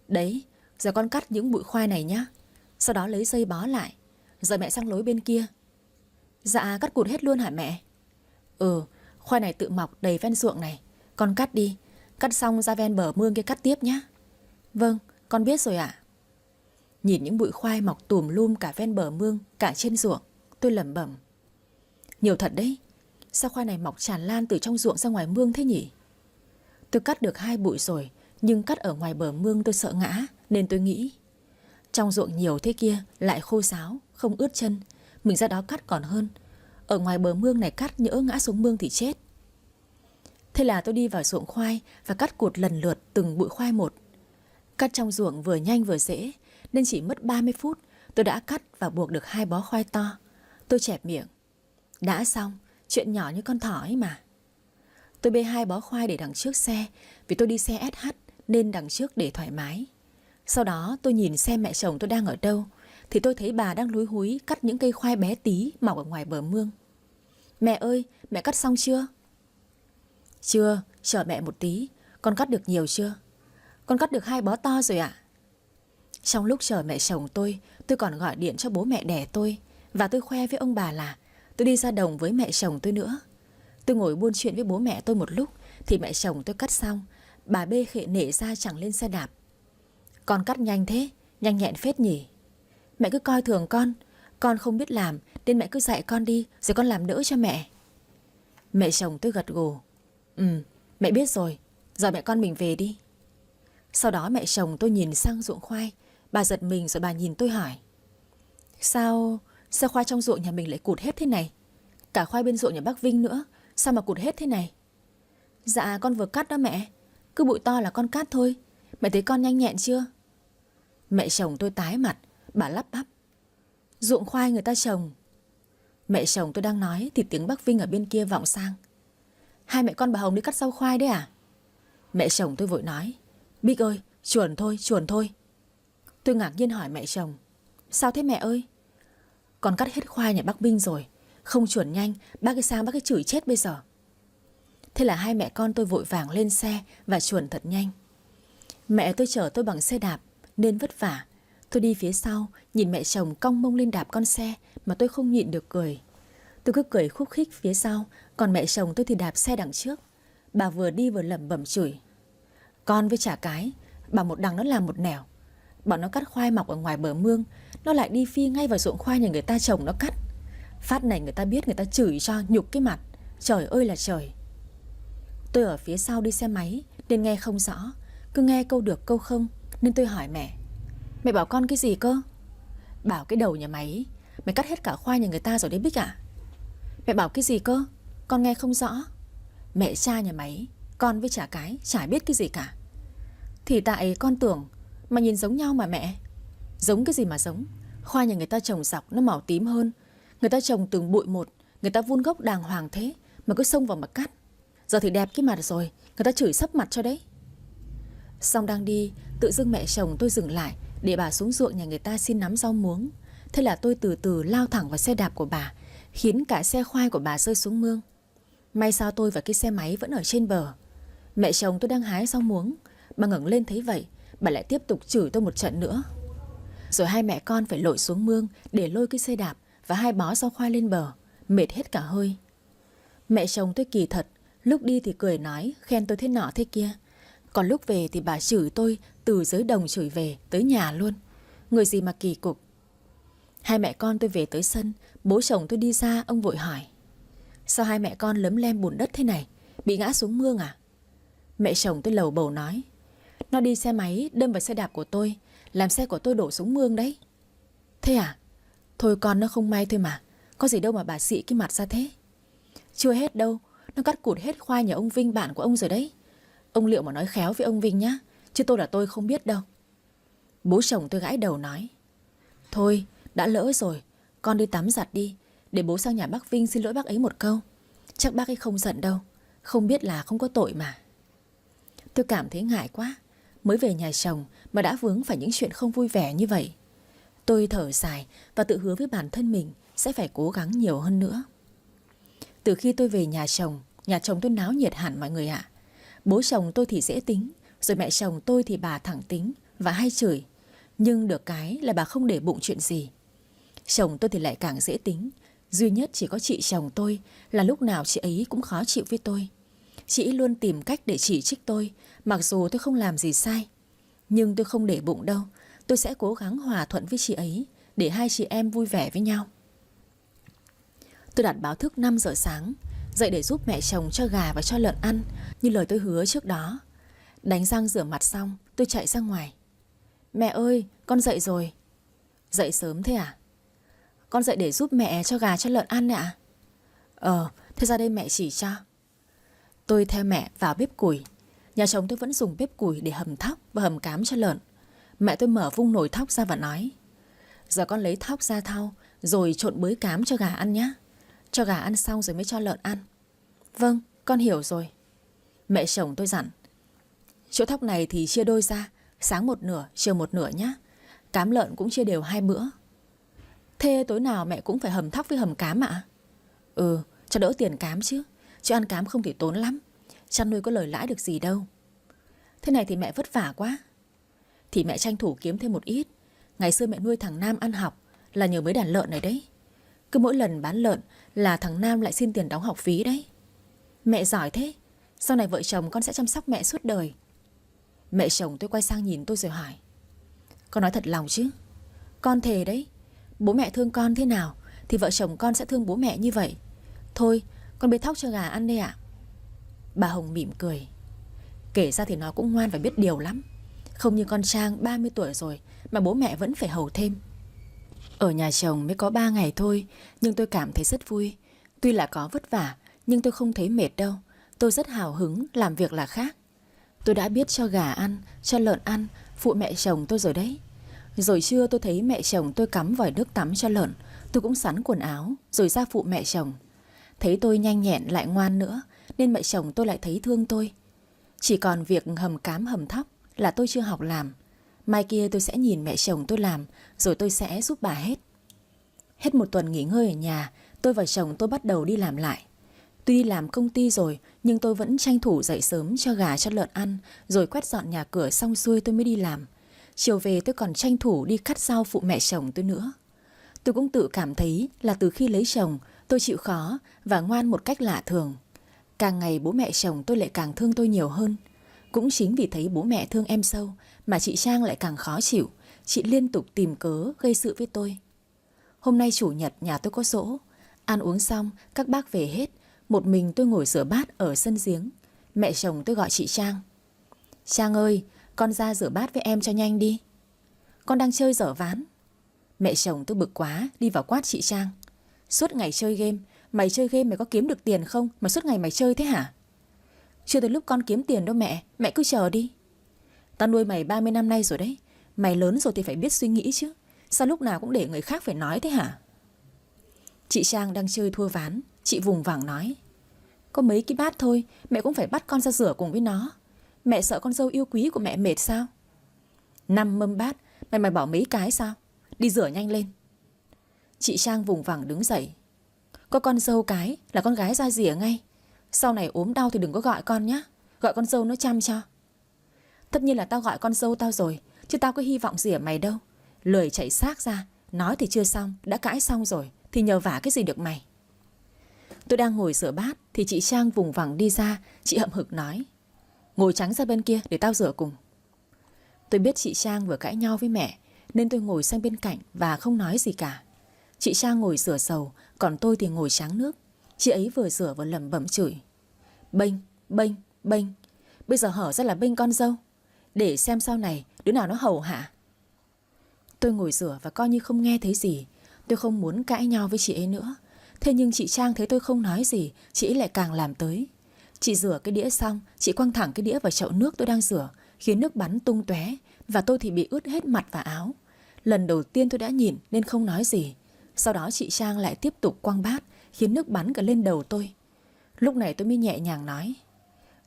Đấy, giờ con cắt những bụi khoai này nhá, sau đó lấy dây bó lại. Giờ mẹ sang lối bên kia. Dạ, cắt cụt hết luôn hả mẹ? Ừ, khoai này tự mọc đầy ven ruộng này. Con cắt đi, cắt xong ra ven bờ mương kia cắt tiếp nhá. Vâng, con biết rồi ạ. Nhìn những bụi khoai mọc tùm lum cả ven bờ mương, cả trên ruộng, tôi lẩm bẩm. Nhiều thật đấy, sao khoai này mọc tràn lan từ trong ruộng ra ngoài mương thế nhỉ? Tôi cắt được 2 bụi rồi, nhưng cắt ở ngoài bờ mương tôi sợ ngã, nên tôi nghĩ trong ruộng nhiều thế kia lại khô ráo, không ướt chân, mình ra đó cắt còn hơn. Ở ngoài bờ mương này cắt nhỡ ngã xuống mương thì chết. Thế là tôi đi vào ruộng khoai và cắt cụt lần lượt từng bụi khoai một. Cắt trong ruộng vừa nhanh vừa dễ, nên chỉ mất 30 phút tôi đã cắt và buộc được 2 bó khoai to. Tôi chẹp miệng. Đã xong, chuyện nhỏ như con thỏ ấy mà. Tôi bê 2 bó khoai để đằng trước xe, vì tôi đi xe SH nên đằng trước để thoải mái. Sau đó tôi nhìn xem mẹ chồng tôi đang ở đâu, thì tôi thấy bà đang lúi húi cắt những cây khoai bé tí mọc ở ngoài bờ mương. Mẹ ơi, mẹ cắt xong chưa? Chưa, chờ mẹ một tí. Con cắt được nhiều chưa? Con cắt được 2 bó to rồi ạ. Trong lúc chờ mẹ chồng tôi còn gọi điện cho bố mẹ đẻ tôi, và tôi khoe với ông bà là tôi đi ra đồng với mẹ chồng tôi nữa. Tôi ngồi buôn chuyện với bố mẹ tôi một lúc, thì mẹ chồng tôi cắt xong, bà bê khệ nể ra chẳng lên xe đạp. Con cắt nhanh thế, nhanh nhẹn phết nhỉ. Mẹ cứ coi thường con không biết làm, nên mẹ cứ dạy con đi, rồi con làm đỡ cho mẹ. Mẹ chồng tôi gật gù. Mẹ biết rồi, giờ mẹ con mình về đi. Sau đó mẹ chồng tôi nhìn sang ruộng khoai. Bà giật mình rồi bà nhìn tôi hỏi: Sao khoai trong ruộng nhà mình lại cụt hết thế này? Cả khoai bên ruộng nhà bác Vinh nữa, sao mà cụt hết thế này? Dạ con vừa cắt đó mẹ, cứ bụi to là con cắt thôi. Mẹ thấy con nhanh nhẹn chưa? Mẹ chồng tôi tái mặt, bà lắp bắp: Ruộng khoai người ta trồng. Mẹ chồng tôi đang nói thì tiếng bác Vinh ở bên kia vọng sang: Hai mẹ con bà Hồng đi cắt rau khoai đấy à? Mẹ chồng tôi vội nói: Bích ơi, chuồn thôi. Tôi ngạc nhiên hỏi mẹ chồng: Sao thế mẹ ơi? Con cắt hết khoai nhà bác Vinh rồi, không chuồn nhanh bác ấy sang bác ấy chửi chết bây giờ. Thế là hai mẹ con tôi vội vàng lên xe và chuồn thật nhanh. Mẹ tôi chở tôi bằng xe đạp nên vất vả. Tôi đi phía sau, nhìn mẹ chồng cong mông lên đạp con xe mà tôi không nhịn được cười. Tôi cứ cười khúc khích phía sau, còn mẹ chồng tôi thì đạp xe đằng trước. Bà vừa đi vừa lẩm bẩm chửi: Con với chả cái, bảo một đằng nó làm một nẻo. Bọn nó cắt khoai mọc ở ngoài bờ mương, nó lại đi phi ngay vào ruộng khoai nhà người ta trồng nó cắt. Phát này người ta biết, người ta chửi cho nhục cái mặt. Trời ơi là trời. Tôi ở phía sau đi xe máy nên nghe không rõ, cứ nghe câu được câu không, nên tôi hỏi mẹ: Mẹ bảo con cái gì cơ? Bảo cái đầu nhà mày, mày cắt hết cả khoai nhà người ta rồi đấy Bích ạ. Mẹ bảo cái gì cơ? Con nghe không rõ. Mẹ cha nhà mày, con với chả cái chả biết cái gì cả. Thì tại con tưởng mà nhìn giống nhau mà mẹ. Giống cái gì mà giống? Khoai nhà người ta trồng dọc nó màu tím hơn. Người ta trồng từng bụi một, người ta vun gốc đàng hoàng thế mà cứ xông vào mà cắt. Giờ thì đẹp cái mặt rồi, người ta chửi sấp mặt cho đấy. Xong đang đi, tự dưng mẹ chồng tôi dừng lại để bà xuống ruộng nhà người ta xin nắm rau muống. Thế là tôi từ từ lao thẳng vào xe đạp của bà, khiến cả xe khoai của bà rơi xuống mương. May sao tôi và cái xe máy vẫn ở trên bờ. Mẹ chồng tôi đang hái rau muống, bà ngẩng lên thấy vậy, bà lại tiếp tục chửi tôi một trận nữa. Rồi hai mẹ con phải lội xuống mương để lôi cái xe đạp và hai bó rau khoai lên bờ, mệt hết cả hơi. Mẹ chồng tôi kỳ thật, lúc đi thì cười nói, khen tôi thế nọ thế kia. Còn lúc về thì bà chửi tôi từ dưới đồng chửi về tới nhà luôn. Người gì mà kỳ cục. Hai mẹ con tôi về tới sân, bố chồng tôi đi ra, ông vội hỏi: Sao hai mẹ con lấm lem bùn đất thế này? Bị ngã xuống mương à? Mẹ chồng tôi lầu bầu nói: Nó đi xe máy đâm vào xe đạp của tôi, làm xe của tôi đổ xuống mương đấy. Thế à? Thôi con nó không may thôi mà, có gì đâu mà bà xị cái mặt ra thế. Chưa hết đâu, nó cắt cụt hết khoai nhà ông Vinh bạn của ông rồi đấy. Ông liệu mà nói khéo với ông Vinh nhá, chứ tôi không biết đâu. Bố chồng tôi gãi đầu nói: Thôi đã lỡ rồi, con đi tắm giặt đi, để bố sang nhà bác Vinh xin lỗi bác ấy một câu. Chắc bác ấy không giận đâu, không biết là không có tội mà. Tôi cảm thấy ngại quá, mới về nhà chồng mà đã vướng phải những chuyện không vui vẻ như vậy. Tôi thở dài và tự hứa với bản thân mình sẽ phải cố gắng nhiều hơn nữa. Từ khi tôi về nhà chồng tôi náo nhiệt hẳn mọi người ạ. Bố chồng tôi thì dễ tính, rồi mẹ chồng tôi thì bà thẳng tính và hay chửi. Nhưng được cái là bà không để bụng chuyện gì. Chồng tôi thì lại càng dễ tính. Duy nhất chỉ có chị chồng tôi là lúc nào chị ấy cũng khó chịu với tôi. Chị ấy luôn tìm cách để chỉ trích tôi, mặc dù tôi không làm gì sai. Nhưng tôi không để bụng đâu. Tôi sẽ cố gắng hòa thuận với chị ấy để hai chị em vui vẻ với nhau. Tôi đặt báo thức 5 giờ sáng, dậy để giúp mẹ chồng cho gà và cho lợn ăn như lời tôi hứa trước đó. Đánh răng rửa mặt xong, tôi chạy ra ngoài. Mẹ ơi, con dậy rồi. Dậy sớm thế à? Con dậy để giúp mẹ cho gà cho lợn ăn ạ. Thế ra đây mẹ chỉ cho. Tôi theo mẹ vào bếp củi. Nhà chồng tôi vẫn dùng bếp củi để hầm thóc và hầm cám cho lợn. Mẹ tôi mở vung nồi thóc ra và nói: Giờ con lấy thóc ra thau, rồi trộn bới cám cho gà ăn nhé. Cho gà ăn xong rồi mới cho lợn ăn. Vâng, con hiểu rồi. Mẹ chồng tôi dặn: Chỗ thóc này thì chia đôi ra, sáng một nửa, chiều một nửa nhé. Cám lợn cũng chia đều 2 bữa. Thế tối nào mẹ cũng phải hầm thóc với hầm cám ạ? Cho đỡ tiền cám chứ. Chứ ăn cám không thì tốn lắm. Chăn nuôi có lời lãi được gì đâu. Thế này thì mẹ vất vả quá. Thì mẹ tranh thủ kiếm thêm một ít. Ngày xưa mẹ nuôi thằng Nam ăn học là nhờ mấy đàn lợn này đấy. Cứ mỗi lần bán lợn là thằng Nam lại xin tiền đóng học phí đấy. Mẹ giỏi thế. Sau này vợ chồng con sẽ chăm sóc mẹ suốt đời. Mẹ chồng tôi quay sang nhìn tôi rồi hỏi: Con nói thật lòng chứ? Con thề đấy. Bố mẹ thương con thế nào thì vợ chồng con sẽ thương bố mẹ như vậy. Thôi con bê thóc cho gà ăn đây ạ. Bà Hồng mỉm cười. Kể ra thì nó cũng ngoan và biết điều lắm. Không như con Trang 30 tuổi rồi mà bố mẹ vẫn phải hầu thêm. Ở nhà chồng mới có 3 ngày thôi, nhưng tôi cảm thấy rất vui. Tuy là có vất vả, nhưng tôi không thấy mệt đâu. Tôi rất hào hứng, làm việc là khác. Tôi đã biết cho gà ăn, cho lợn ăn, phụ mẹ chồng tôi rồi đấy. Rồi trưa tôi thấy mẹ chồng tôi cắm vòi nước tắm cho lợn. Tôi cũng sắn quần áo, rồi ra phụ mẹ chồng. Thấy tôi nhanh nhẹn lại ngoan nữa, nên mẹ chồng tôi lại thấy thương tôi. Chỉ còn việc hầm cám hầm thóc là tôi chưa học làm. Mai kia tôi sẽ nhìn mẹ chồng tôi làm, rồi tôi sẽ giúp bà hết. Hết một tuần nghỉ ngơi ở nhà, tôi và chồng tôi bắt đầu đi làm lại. Tuy đi làm công ty rồi, nhưng tôi vẫn tranh thủ dậy sớm cho gà cho lợn ăn, rồi quét dọn nhà cửa xong xuôi tôi mới đi làm. Chiều về tôi còn tranh thủ đi cắt rau phụ mẹ chồng tôi nữa. Tôi cũng tự cảm thấy là từ khi lấy chồng, tôi chịu khó và ngoan một cách lạ thường. Càng ngày bố mẹ chồng tôi lại càng thương tôi nhiều hơn. Cũng chính vì thấy bố mẹ thương em sâu mà chị Trang lại càng khó chịu, chị liên tục tìm cớ gây sự với tôi. Hôm nay chủ nhật nhà tôi có giỗ. Ăn uống xong, các bác về hết. Một mình tôi ngồi rửa bát ở sân giếng. Mẹ chồng tôi gọi chị Trang. Trang ơi, con ra rửa bát với em cho nhanh đi. Con đang chơi dở ván. Mẹ chồng tôi bực quá, đi vào quát chị Trang. Suốt ngày chơi game, mày chơi game mày có kiếm được tiền không mà suốt ngày mày chơi thế hả? Chưa tới lúc con kiếm tiền đâu mẹ, mẹ cứ chờ đi. Tao nuôi mày 30 năm nay rồi đấy. Mày lớn rồi thì phải biết suy nghĩ chứ. Sao lúc nào cũng để người khác phải nói thế hả? Chị Trang đang chơi thua ván. Chị vùng vằng nói. Có mấy cái bát thôi, mẹ cũng phải bắt con ra rửa cùng với nó. Mẹ sợ con dâu yêu quý của mẹ mệt sao? 5 mâm bát, mày bỏ mấy cái sao? Đi rửa nhanh lên. Chị Trang vùng vằng đứng dậy. Có con dâu cái là con gái ra rỉa ngay. Sau này ốm đau thì đừng có gọi con nhá. Gọi con dâu nó chăm cho. Tất nhiên là tao gọi con dâu tao rồi, chứ tao có hy vọng gì ở mày đâu. Lười chạy xác ra. Nói thì chưa xong, đã cãi xong rồi thì nhờ vả cái gì được mày. Tôi đang ngồi rửa bát thì chị Trang vùng vằng đi ra. Chị hậm hực nói. Ngồi tránh ra bên kia để tao rửa cùng. Tôi biết chị Trang vừa cãi nhau với mẹ, nên tôi ngồi sang bên cạnh và không nói gì cả. Chị Trang ngồi rửa sầu, còn tôi thì ngồi tráng nước. Chị ấy vừa rửa vừa lẩm bẩm chửi. Bênh, bênh, bênh. Bây giờ hở ra là bênh con dâu. Để xem sau này đứa nào nó hầu hạ. Tôi ngồi rửa và coi như không nghe thấy gì. Tôi không muốn cãi nhau với chị ấy nữa. Thế nhưng chị Trang thấy tôi không nói gì, chị ấy lại càng làm tới. Chị rửa cái đĩa xong, chị quăng thẳng cái đĩa vào chậu nước tôi đang rửa, khiến nước bắn tung tóe và tôi thì bị ướt hết mặt và áo. Lần đầu tiên tôi đã nhìn nên không nói gì. Sau đó chị Trang lại tiếp tục quăng bát, khiến nước bắn cả lên đầu tôi. Lúc này tôi mới nhẹ nhàng nói.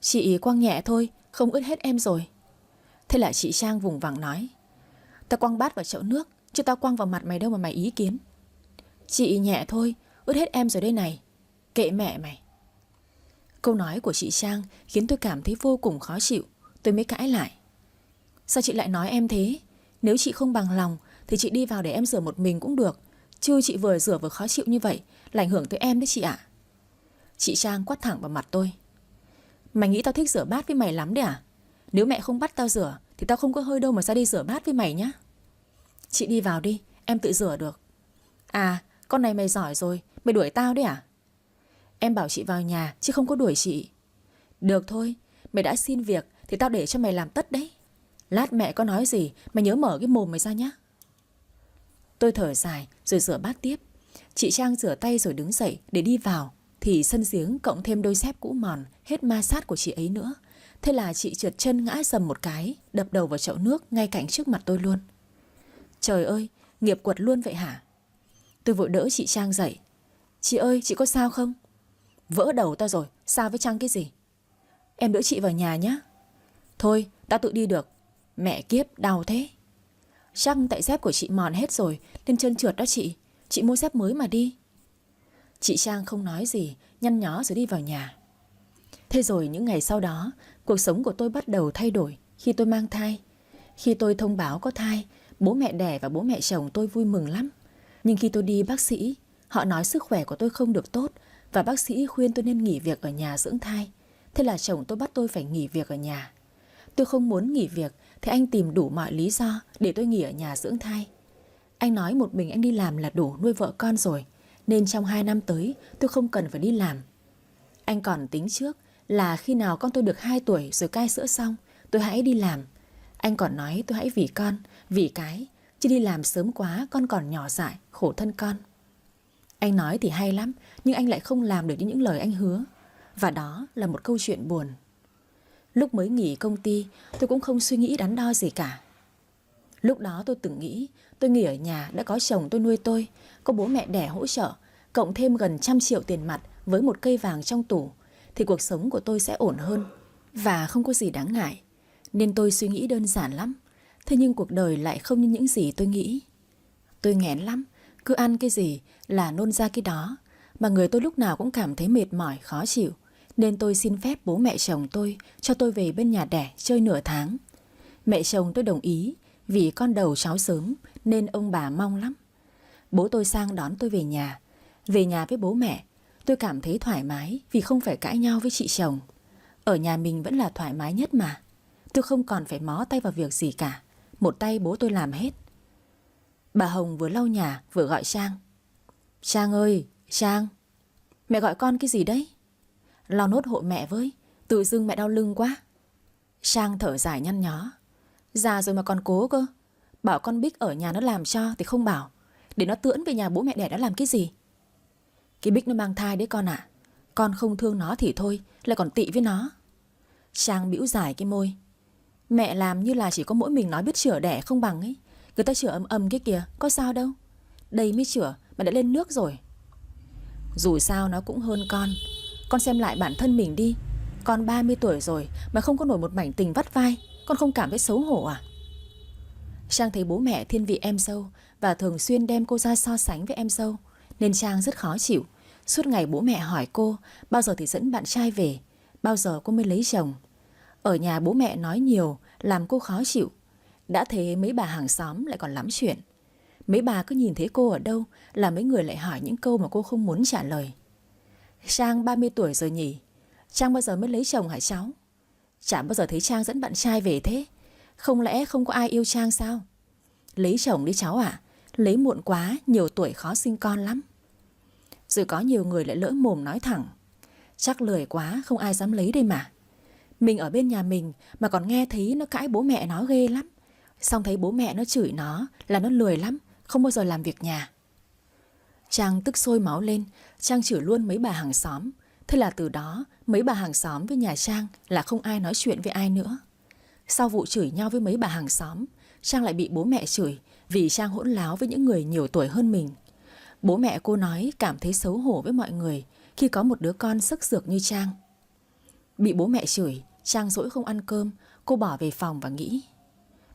Chị quăng nhẹ thôi, không ướt hết em rồi. Thế là chị Trang vùng vằng nói. Tao quăng bát vào chậu nước, chứ tao quăng vào mặt mày đâu mà mày ý kiến. Chị nhẹ thôi, ướt hết em rồi đây này. Kệ mẹ mày. Câu nói của chị Trang khiến tôi cảm thấy vô cùng khó chịu. Tôi mới cãi lại. Sao chị lại nói em thế? Nếu chị không bằng lòng thì chị đi vào để em rửa một mình cũng được. Chứ chị vừa rửa vừa khó chịu như vậy là ảnh hưởng tới em đấy chị ạ. Chị Trang quát thẳng vào mặt tôi. Mày nghĩ tao thích rửa bát với mày lắm đấy à? Nếu mẹ không bắt tao rửa thì tao không có hơi đâu mà ra đi rửa bát với mày nhá. Chị đi vào đi, em tự rửa được. À, con này mày giỏi rồi, mày đuổi tao đấy à? Em bảo chị vào nhà chứ không có đuổi chị. Được thôi, mày đã xin việc thì tao để cho mày làm tất đấy. Lát mẹ có nói gì mày nhớ mở cái mồm mày ra nhá. Tôi thở dài rồi rửa bát tiếp. Chị Trang rửa tay rồi đứng dậy để đi vào thì sân giếng cộng thêm đôi dép cũ mòn hết ma sát của chị ấy nữa. Thế là chị trượt chân ngã dầm một cái, đập đầu vào chậu nước ngay cạnh trước mặt tôi luôn. Trời ơi, nghiệp quật luôn vậy hả? Tôi vội đỡ chị Trang dậy. Chị ơi, chị có sao không? Vỡ đầu tao rồi, sao với Trang cái gì? Em đỡ chị vào nhà nhé. Thôi, tao tự đi được. Mẹ kiếp, đau thế. Chắc tại dép của chị mòn hết rồi nên chân trượt đó chị. Chị mua dép mới mà đi. Chị Trang không nói gì, nhăn nhó rồi đi vào nhà. Thế rồi những ngày sau đó, cuộc sống của tôi bắt đầu thay đổi khi tôi mang thai. Khi tôi thông báo có thai, bố mẹ đẻ và bố mẹ chồng tôi vui mừng lắm. Nhưng khi tôi đi bác sĩ, họ nói sức khỏe của tôi không được tốt và bác sĩ khuyên tôi nên nghỉ việc ở nhà dưỡng thai. Thế là chồng tôi bắt tôi phải nghỉ việc ở nhà. Tôi không muốn nghỉ việc thì anh tìm đủ mọi lý do để tôi nghỉ ở nhà dưỡng thai. Anh nói một mình anh đi làm là đủ nuôi vợ con rồi, nên trong 2 năm tới tôi không cần phải đi làm. Anh còn tính trước là khi nào con tôi được 2 tuổi rồi cai sữa xong, tôi hãy đi làm. Anh còn nói tôi hãy vì con, vì cái, chứ đi làm sớm quá con còn nhỏ dại, khổ thân con. Anh nói thì hay lắm, nhưng anh lại không làm được những lời anh hứa. Và đó là một câu chuyện buồn. Lúc mới nghỉ công ty, tôi cũng không suy nghĩ đắn đo gì cả. Lúc đó tôi từng nghĩ tôi nghỉ ở nhà đã có chồng tôi nuôi tôi, có bố mẹ đẻ hỗ trợ, cộng thêm gần 100 triệu tiền mặt với một cây vàng trong tủ, thì cuộc sống của tôi sẽ ổn hơn và không có gì đáng ngại. Nên tôi suy nghĩ đơn giản lắm. Thế nhưng cuộc đời lại không như những gì tôi nghĩ. Tôi nghén lắm, cứ ăn cái gì là nôn ra cái đó, mà người tôi lúc nào cũng cảm thấy mệt mỏi, khó chịu. Nên tôi xin phép bố mẹ chồng tôi cho tôi về bên nhà đẻ chơi nửa tháng. Mẹ chồng tôi đồng ý vì con đầu cháu sớm nên ông bà mong lắm. Bố tôi sang đón tôi về nhà. Về nhà với bố mẹ, tôi cảm thấy thoải mái vì không phải cãi nhau với chị chồng. Ở nhà mình vẫn là thoải mái nhất mà. Tôi không còn phải mó tay vào việc gì cả. Một tay bố tôi làm hết. Bà Hồng vừa lau nhà vừa gọi Trang. Trang ơi, Trang. Mẹ gọi con cái gì đấy? Lau nốt hộ mẹ với, tự dưng mẹ đau lưng quá. Trang thở dài nhăn nhó. Già rồi mà còn cố cơ. Bảo con Bích ở nhà nó làm cho thì không bảo. Để nó tưỡn về nhà bố mẹ đẻ nó làm cái gì? Cái Bích nó mang thai đấy con ạ. Con không thương nó thì thôi, lại còn tị với nó. Trang bĩu dài cái môi. Mẹ làm như là chỉ có mỗi mình nói biết chữa đẻ không bằng ấy. Người ta chữa ầm ầm cái kìa, có sao đâu. Đây mới chữa mà đã lên nước rồi. Dù sao nó cũng hơn con. Con xem lại bản thân mình đi. Con 30 tuổi rồi mà không có nổi một mảnh tình vắt vai. Con không cảm thấy xấu hổ à? Trang thấy bố mẹ thiên vị em dâu và thường xuyên đem cô ra so sánh với em dâu, nên Trang rất khó chịu. Suốt ngày bố mẹ hỏi cô bao giờ thì dẫn bạn trai về, bao giờ cô mới lấy chồng. Ở nhà bố mẹ nói nhiều làm cô khó chịu. Đã thế mấy bà hàng xóm lại còn lắm chuyện. Mấy bà cứ nhìn thấy cô ở đâu là mấy người lại hỏi những câu mà cô không muốn trả lời. Trang 30 tuổi rồi nhỉ? Trang bao giờ mới lấy chồng hả cháu? Chả bao giờ thấy Trang dẫn bạn trai về thế. Không lẽ không có ai yêu Trang sao? Lấy chồng đi cháu ạ. Lấy muộn quá, nhiều tuổi khó sinh con lắm. Rồi có nhiều người lại lỡ mồm nói thẳng. Chắc lười quá, không ai dám lấy đây mà. Mình ở bên nhà mình mà còn nghe thấy nó cãi bố mẹ nó ghê lắm. Xong thấy bố mẹ nó chửi nó là nó lười lắm, không bao giờ làm việc nhà. Trang tức sôi máu lên. Trang chửi luôn mấy bà hàng xóm. Thế là từ đó mấy bà hàng xóm với nhà Trang là không ai nói chuyện với ai nữa. Sau vụ chửi nhau với mấy bà hàng xóm, Trang lại bị bố mẹ chửi vì Trang hỗn láo với những người nhiều tuổi hơn mình. Bố mẹ cô nói cảm thấy xấu hổ với mọi người khi có một đứa con sức sược như Trang. Bị bố mẹ chửi, Trang dỗi không ăn cơm. Cô bỏ về phòng và nghĩ,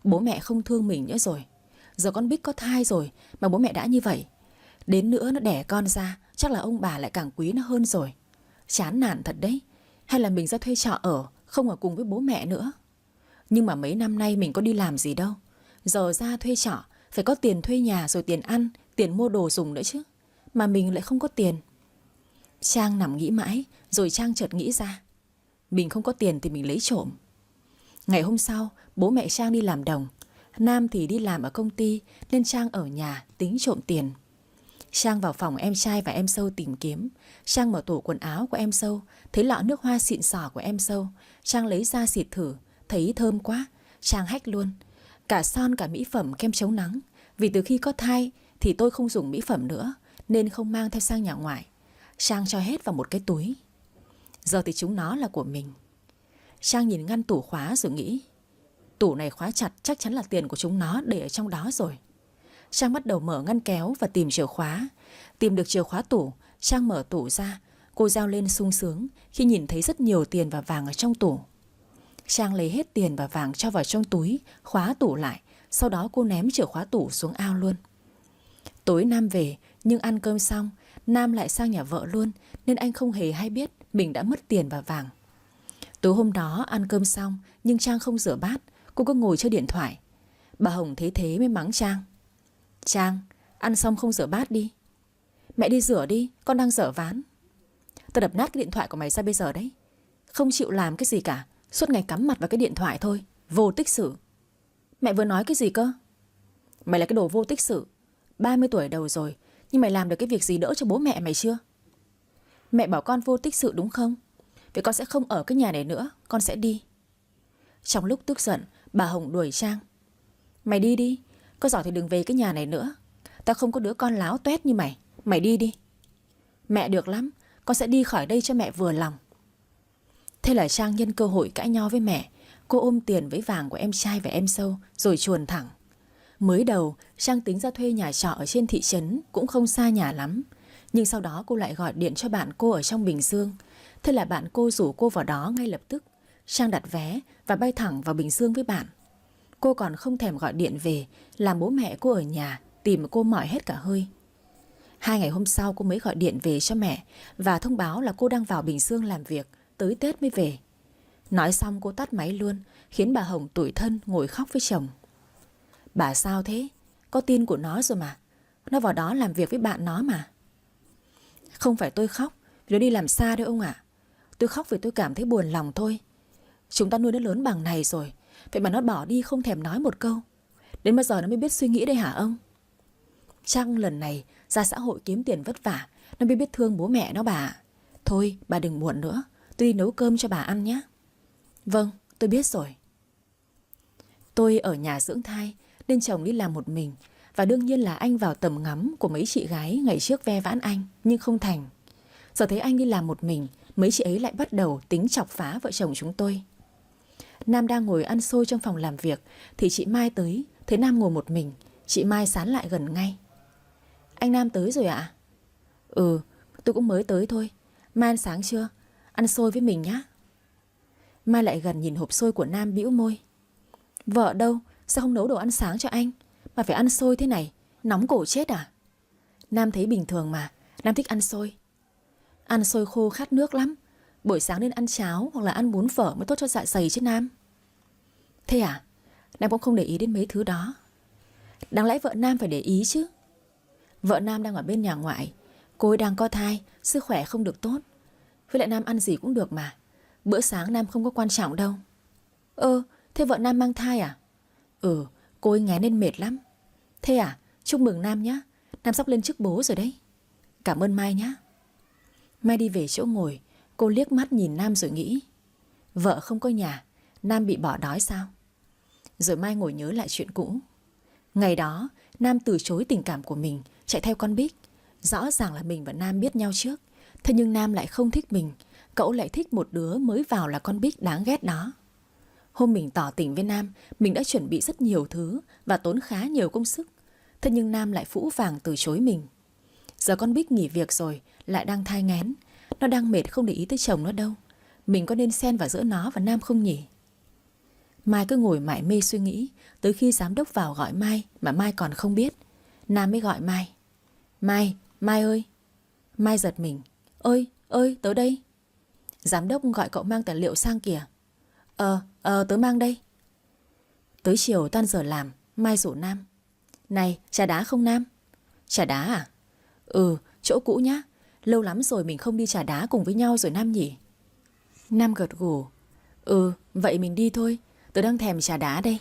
bố mẹ không thương mình nữa rồi. Giờ con Bích có thai rồi mà bố mẹ đã như vậy. Đến nữa nó đẻ con ra, chắc là ông bà lại càng quý nó hơn rồi. Chán nản thật đấy. Hay là mình ra thuê trọ ở, không ở cùng với bố mẹ nữa. Nhưng mà mấy năm nay mình có đi làm gì đâu. Giờ ra thuê trọ phải có tiền thuê nhà, rồi tiền ăn, tiền mua đồ dùng nữa chứ. Mà mình lại không có tiền. Trang nằm nghĩ mãi, rồi Trang chợt nghĩ ra, mình không có tiền thì mình lấy trộm. Ngày hôm sau, bố mẹ Trang đi làm đồng, Nam thì đi làm ở công ty, nên Trang ở nhà tính trộm tiền. Trang vào phòng em trai và em dâu tìm kiếm. Trang mở tủ quần áo của em dâu, thấy lọ nước hoa xịn sò của em dâu. Trang lấy ra xịt thử, thấy thơm quá. Trang hách luôn. Cả son cả mỹ phẩm kem chống nắng. Vì từ khi có thai thì tôi không dùng mỹ phẩm nữa, nên không mang theo sang nhà ngoại. Trang cho hết vào một cái túi. Giờ thì chúng nó là của mình. Trang nhìn ngăn tủ khóa rồi nghĩ, tủ này khóa chặt, chắc chắn là tiền của chúng nó để ở trong đó rồi. Trang bắt đầu mở ngăn kéo và tìm chìa khóa. Tìm được chìa khóa tủ, Trang mở tủ ra. Cô reo lên sung sướng khi nhìn thấy rất nhiều tiền và vàng ở trong tủ. Trang lấy hết tiền và vàng cho vào trong túi, khóa tủ lại. Sau đó cô ném chìa khóa tủ xuống ao luôn. Tối Nam về, nhưng ăn cơm xong Nam lại sang nhà vợ luôn, nên anh không hề hay biết mình đã mất tiền và vàng. Tối hôm đó ăn cơm xong, nhưng Trang không rửa bát. Cô cứ ngồi chơi điện thoại. Bà Hồng thấy thế mới mắng Trang. Trang, ăn xong không rửa bát đi. Mẹ đi rửa đi, con đang dở ván. Tao đập nát cái điện thoại của mày sao bây giờ đấy. Không chịu làm cái gì cả, suốt ngày cắm mặt vào cái điện thoại thôi. Vô tích sự. Mẹ vừa nói cái gì cơ? Mày là cái đồ vô tích sự. 30 tuổi đầu rồi, nhưng mày làm được cái việc gì đỡ cho bố mẹ mày chưa? Mẹ bảo con vô tích sự đúng không? Vậy con sẽ không ở cái nhà này nữa, con sẽ đi. Trong lúc tức giận, bà Hồng đuổi Trang. Mày đi đi, có giỏi thì đừng về cái nhà này nữa. Tao không có đứa con láo toét như mày. Mày đi đi. Mẹ được lắm, con sẽ đi khỏi đây cho mẹ vừa lòng. Thế là Trang nhân cơ hội cãi nhau với mẹ. Cô ôm tiền với vàng của em trai và em dâu rồi chuồn thẳng. Mới đầu Trang tính ra thuê nhà trọ ở trên thị trấn, cũng không xa nhà lắm. Nhưng sau đó cô lại gọi điện cho bạn cô ở trong Bình Dương. Thế là bạn cô rủ cô vào đó ngay lập tức. Trang đặt vé và bay thẳng vào Bình Dương với bạn. Cô còn không thèm gọi điện về, làm bố mẹ cô ở nhà tìm cô mỏi hết cả hơi. 2 ngày hôm sau cô mới gọi điện về cho mẹ và thông báo là cô đang vào Bình Dương làm việc, tới Tết mới về. Nói xong cô tắt máy luôn, khiến bà Hồng tủi thân ngồi khóc với chồng. Bà sao thế? Có tin của nó rồi mà. Nó vào đó làm việc với bạn nó mà. Không phải tôi khóc vì nó đi làm xa đâu ông ạ. Tôi khóc vì tôi cảm thấy buồn lòng thôi. Chúng ta nuôi nó lớn bằng này rồi, vậy mà nó bỏ đi không thèm nói một câu. Đến bao giờ nó mới biết suy nghĩ đây hả ông? Chắc lần này ra xã hội kiếm tiền vất vả, nó mới biết thương bố mẹ nó bà. Thôi bà đừng buồn nữa, tôi đi nấu cơm cho bà ăn nhé. Vâng, tôi biết rồi. Tôi ở nhà dưỡng thai nên chồng đi làm một mình. Và đương nhiên là anh vào tầm ngắm của mấy chị gái ngày trước ve vãn anh, nhưng không thành. Giờ thấy anh đi làm một mình, mấy chị ấy lại bắt đầu tính chọc phá vợ chồng chúng tôi. Nam đang ngồi ăn xôi trong phòng làm việc thì chị Mai tới, thấy Nam ngồi một mình. Chị Mai sán lại gần ngay. Anh Nam tới rồi ạ? Ừ, tôi cũng mới tới thôi. Mai ăn sáng chưa? Ăn xôi với mình nhá. Mai lại gần nhìn hộp xôi của Nam bĩu môi. Vợ đâu? Sao không nấu đồ ăn sáng cho anh? Mà phải ăn xôi thế này, nóng cổ chết à? Nam thấy bình thường mà, Nam thích ăn xôi. Ăn xôi khô khát nước lắm. Buổi sáng nên ăn cháo hoặc là ăn bún phở mới tốt cho dạ dày chứ Nam. Thế à? Nam cũng không để ý đến mấy thứ đó. Đáng lẽ vợ Nam phải để ý chứ. Vợ Nam đang ở bên nhà ngoại. Cô ấy đang có thai, sức khỏe không được tốt. Với lại Nam ăn gì cũng được mà. Bữa sáng Nam không có quan trọng đâu. Thế vợ Nam mang thai à? Ừ, cô ấy ngén nên mệt lắm. Thế à? Chúc mừng Nam nhé. Nam sắp lên chức bố rồi đấy. Cảm ơn Mai nhé. Mai đi về chỗ ngồi. Cô liếc mắt nhìn Nam rồi nghĩ. Vợ không có nhà, Nam bị bỏ đói sao? Rồi Mai ngồi nhớ lại chuyện cũ. Ngày đó Nam từ chối tình cảm của mình, chạy theo con Bích. Rõ ràng là mình và Nam biết nhau trước. Thế nhưng Nam lại không thích mình. Cậu lại thích một đứa mới vào là con Bích đáng ghét đó. Hôm mình tỏ tình với Nam, mình đã chuẩn bị rất nhiều thứ và tốn khá nhiều công sức. Thế nhưng Nam lại phũ phàng từ chối mình. Giờ con Bích nghỉ việc rồi, lại đang thai nghén. Nó đang mệt không để ý tới chồng nó đâu. Mình có nên xen vào giữa nó và Nam không nhỉ? Mai cứ ngồi mải mê suy nghĩ, tới khi giám đốc vào gọi Mai mà Mai còn không biết. Nam mới gọi Mai. Mai, Mai ơi. Mai giật mình. Ơi, tớ đây. Giám đốc gọi cậu mang tài liệu sang kìa. Tớ mang đây. Tới chiều tan giờ làm, Mai rủ Nam. Này, trà đá không Nam? Trà đá à? Ừ, chỗ cũ nhá. Lâu lắm rồi mình không đi trà đá cùng với nhau rồi Nam nhỉ? Nam gật gù. Ừ, vậy mình đi thôi. Tớ đang thèm trà đá đây.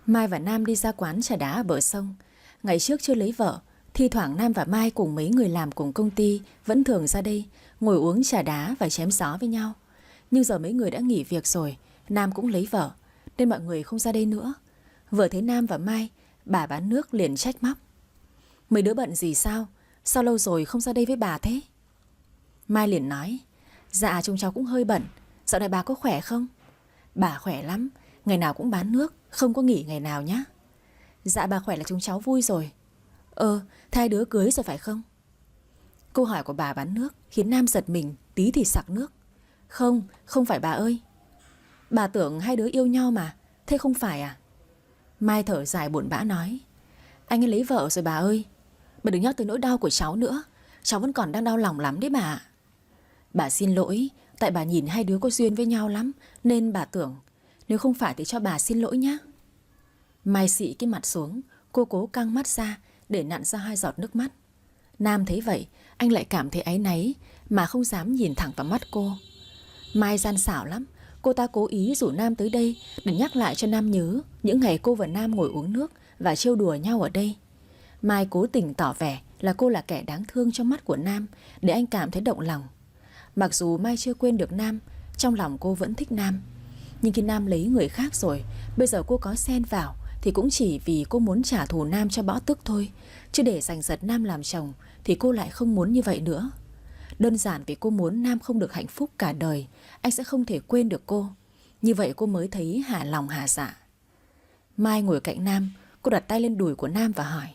Mai và Nam đi ra quán trà đá ở bờ sông. Ngày trước chưa lấy vợ, thi thoảng Nam và Mai cùng mấy người làm cùng công ty vẫn thường ra đây ngồi uống trà đá và chém gió với nhau. Nhưng giờ mấy người đã nghỉ việc rồi, Nam cũng lấy vợ, nên mọi người không ra đây nữa. Vừa thấy Nam và Mai, bà bán nước liền trách móc. Mấy đứa bận gì sao? Sao lâu rồi không ra đây với bà thế? Mai liền nói. Dạ chúng cháu cũng hơi bận. Dạo này bà có khỏe không? Bà khỏe lắm, ngày nào cũng bán nước, không có nghỉ ngày nào nhá. Dạ bà khỏe là chúng cháu vui rồi. Thế hai đứa cưới rồi phải không? Câu hỏi của bà bán nước khiến Nam giật mình, tí thì sặc nước. Không phải bà ơi. Bà tưởng hai đứa yêu nhau mà, thế không phải à? Mai thở dài buồn bã nói. Anh ấy lấy vợ rồi bà ơi. Bà đừng nhắc tới nỗi đau của cháu nữa. Cháu vẫn còn đang đau lòng lắm đấy bà. Bà xin lỗi, tại bà nhìn hai đứa có duyên với nhau lắm, nên bà tưởng. Nếu không phải thì cho bà xin lỗi nhá. Mai xị cái mặt xuống, cô cố căng mắt ra để nặn ra hai giọt nước mắt. Nam thấy vậy, anh lại cảm thấy áy náy mà không dám nhìn thẳng vào mắt cô. Mai gian xảo lắm. Cô ta cố ý rủ Nam tới đây để nhắc lại cho Nam nhớ những ngày cô và Nam ngồi uống nước và trêu đùa nhau ở đây. Mai cố tình tỏ vẻ là cô là kẻ đáng thương trong mắt của Nam để anh cảm thấy động lòng. Mặc dù Mai chưa quên được Nam, trong lòng cô vẫn thích Nam. Nhưng khi Nam lấy người khác rồi, bây giờ cô có xen vào thì cũng chỉ vì cô muốn trả thù Nam cho bỏ tức thôi. Chứ để giành giật Nam làm chồng thì cô lại không muốn như vậy nữa. Đơn giản vì cô muốn Nam không được hạnh phúc cả đời, anh sẽ không thể quên được cô. Như vậy cô mới thấy hả lòng hả dạ. Mai ngồi cạnh Nam, cô đặt tay lên đùi của Nam và hỏi.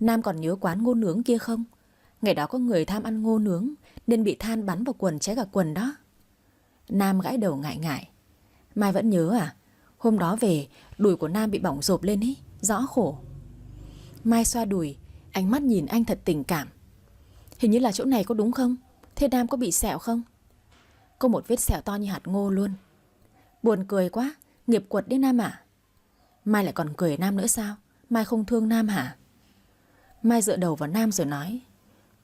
Nam còn nhớ quán ngô nướng kia không? Ngày đó có người tham ăn ngô nướng nên bị than bắn vào quần cháy cả quần đó. Nam gãi đầu ngại ngại. Mai vẫn nhớ à? Hôm đó về, đùi của Nam bị bỏng rộp lên ý, rõ khổ. Mai xoa đùi, ánh mắt nhìn anh thật tình cảm. Hình như là chỗ này có đúng không? Thế Nam có bị sẹo không? Có một vết sẹo to như hạt ngô luôn. Buồn cười quá, nghiệp quật đấy Nam à? Mai lại còn cười Nam nữa sao? Mai không thương Nam hả? Mai dựa đầu vào Nam rồi nói.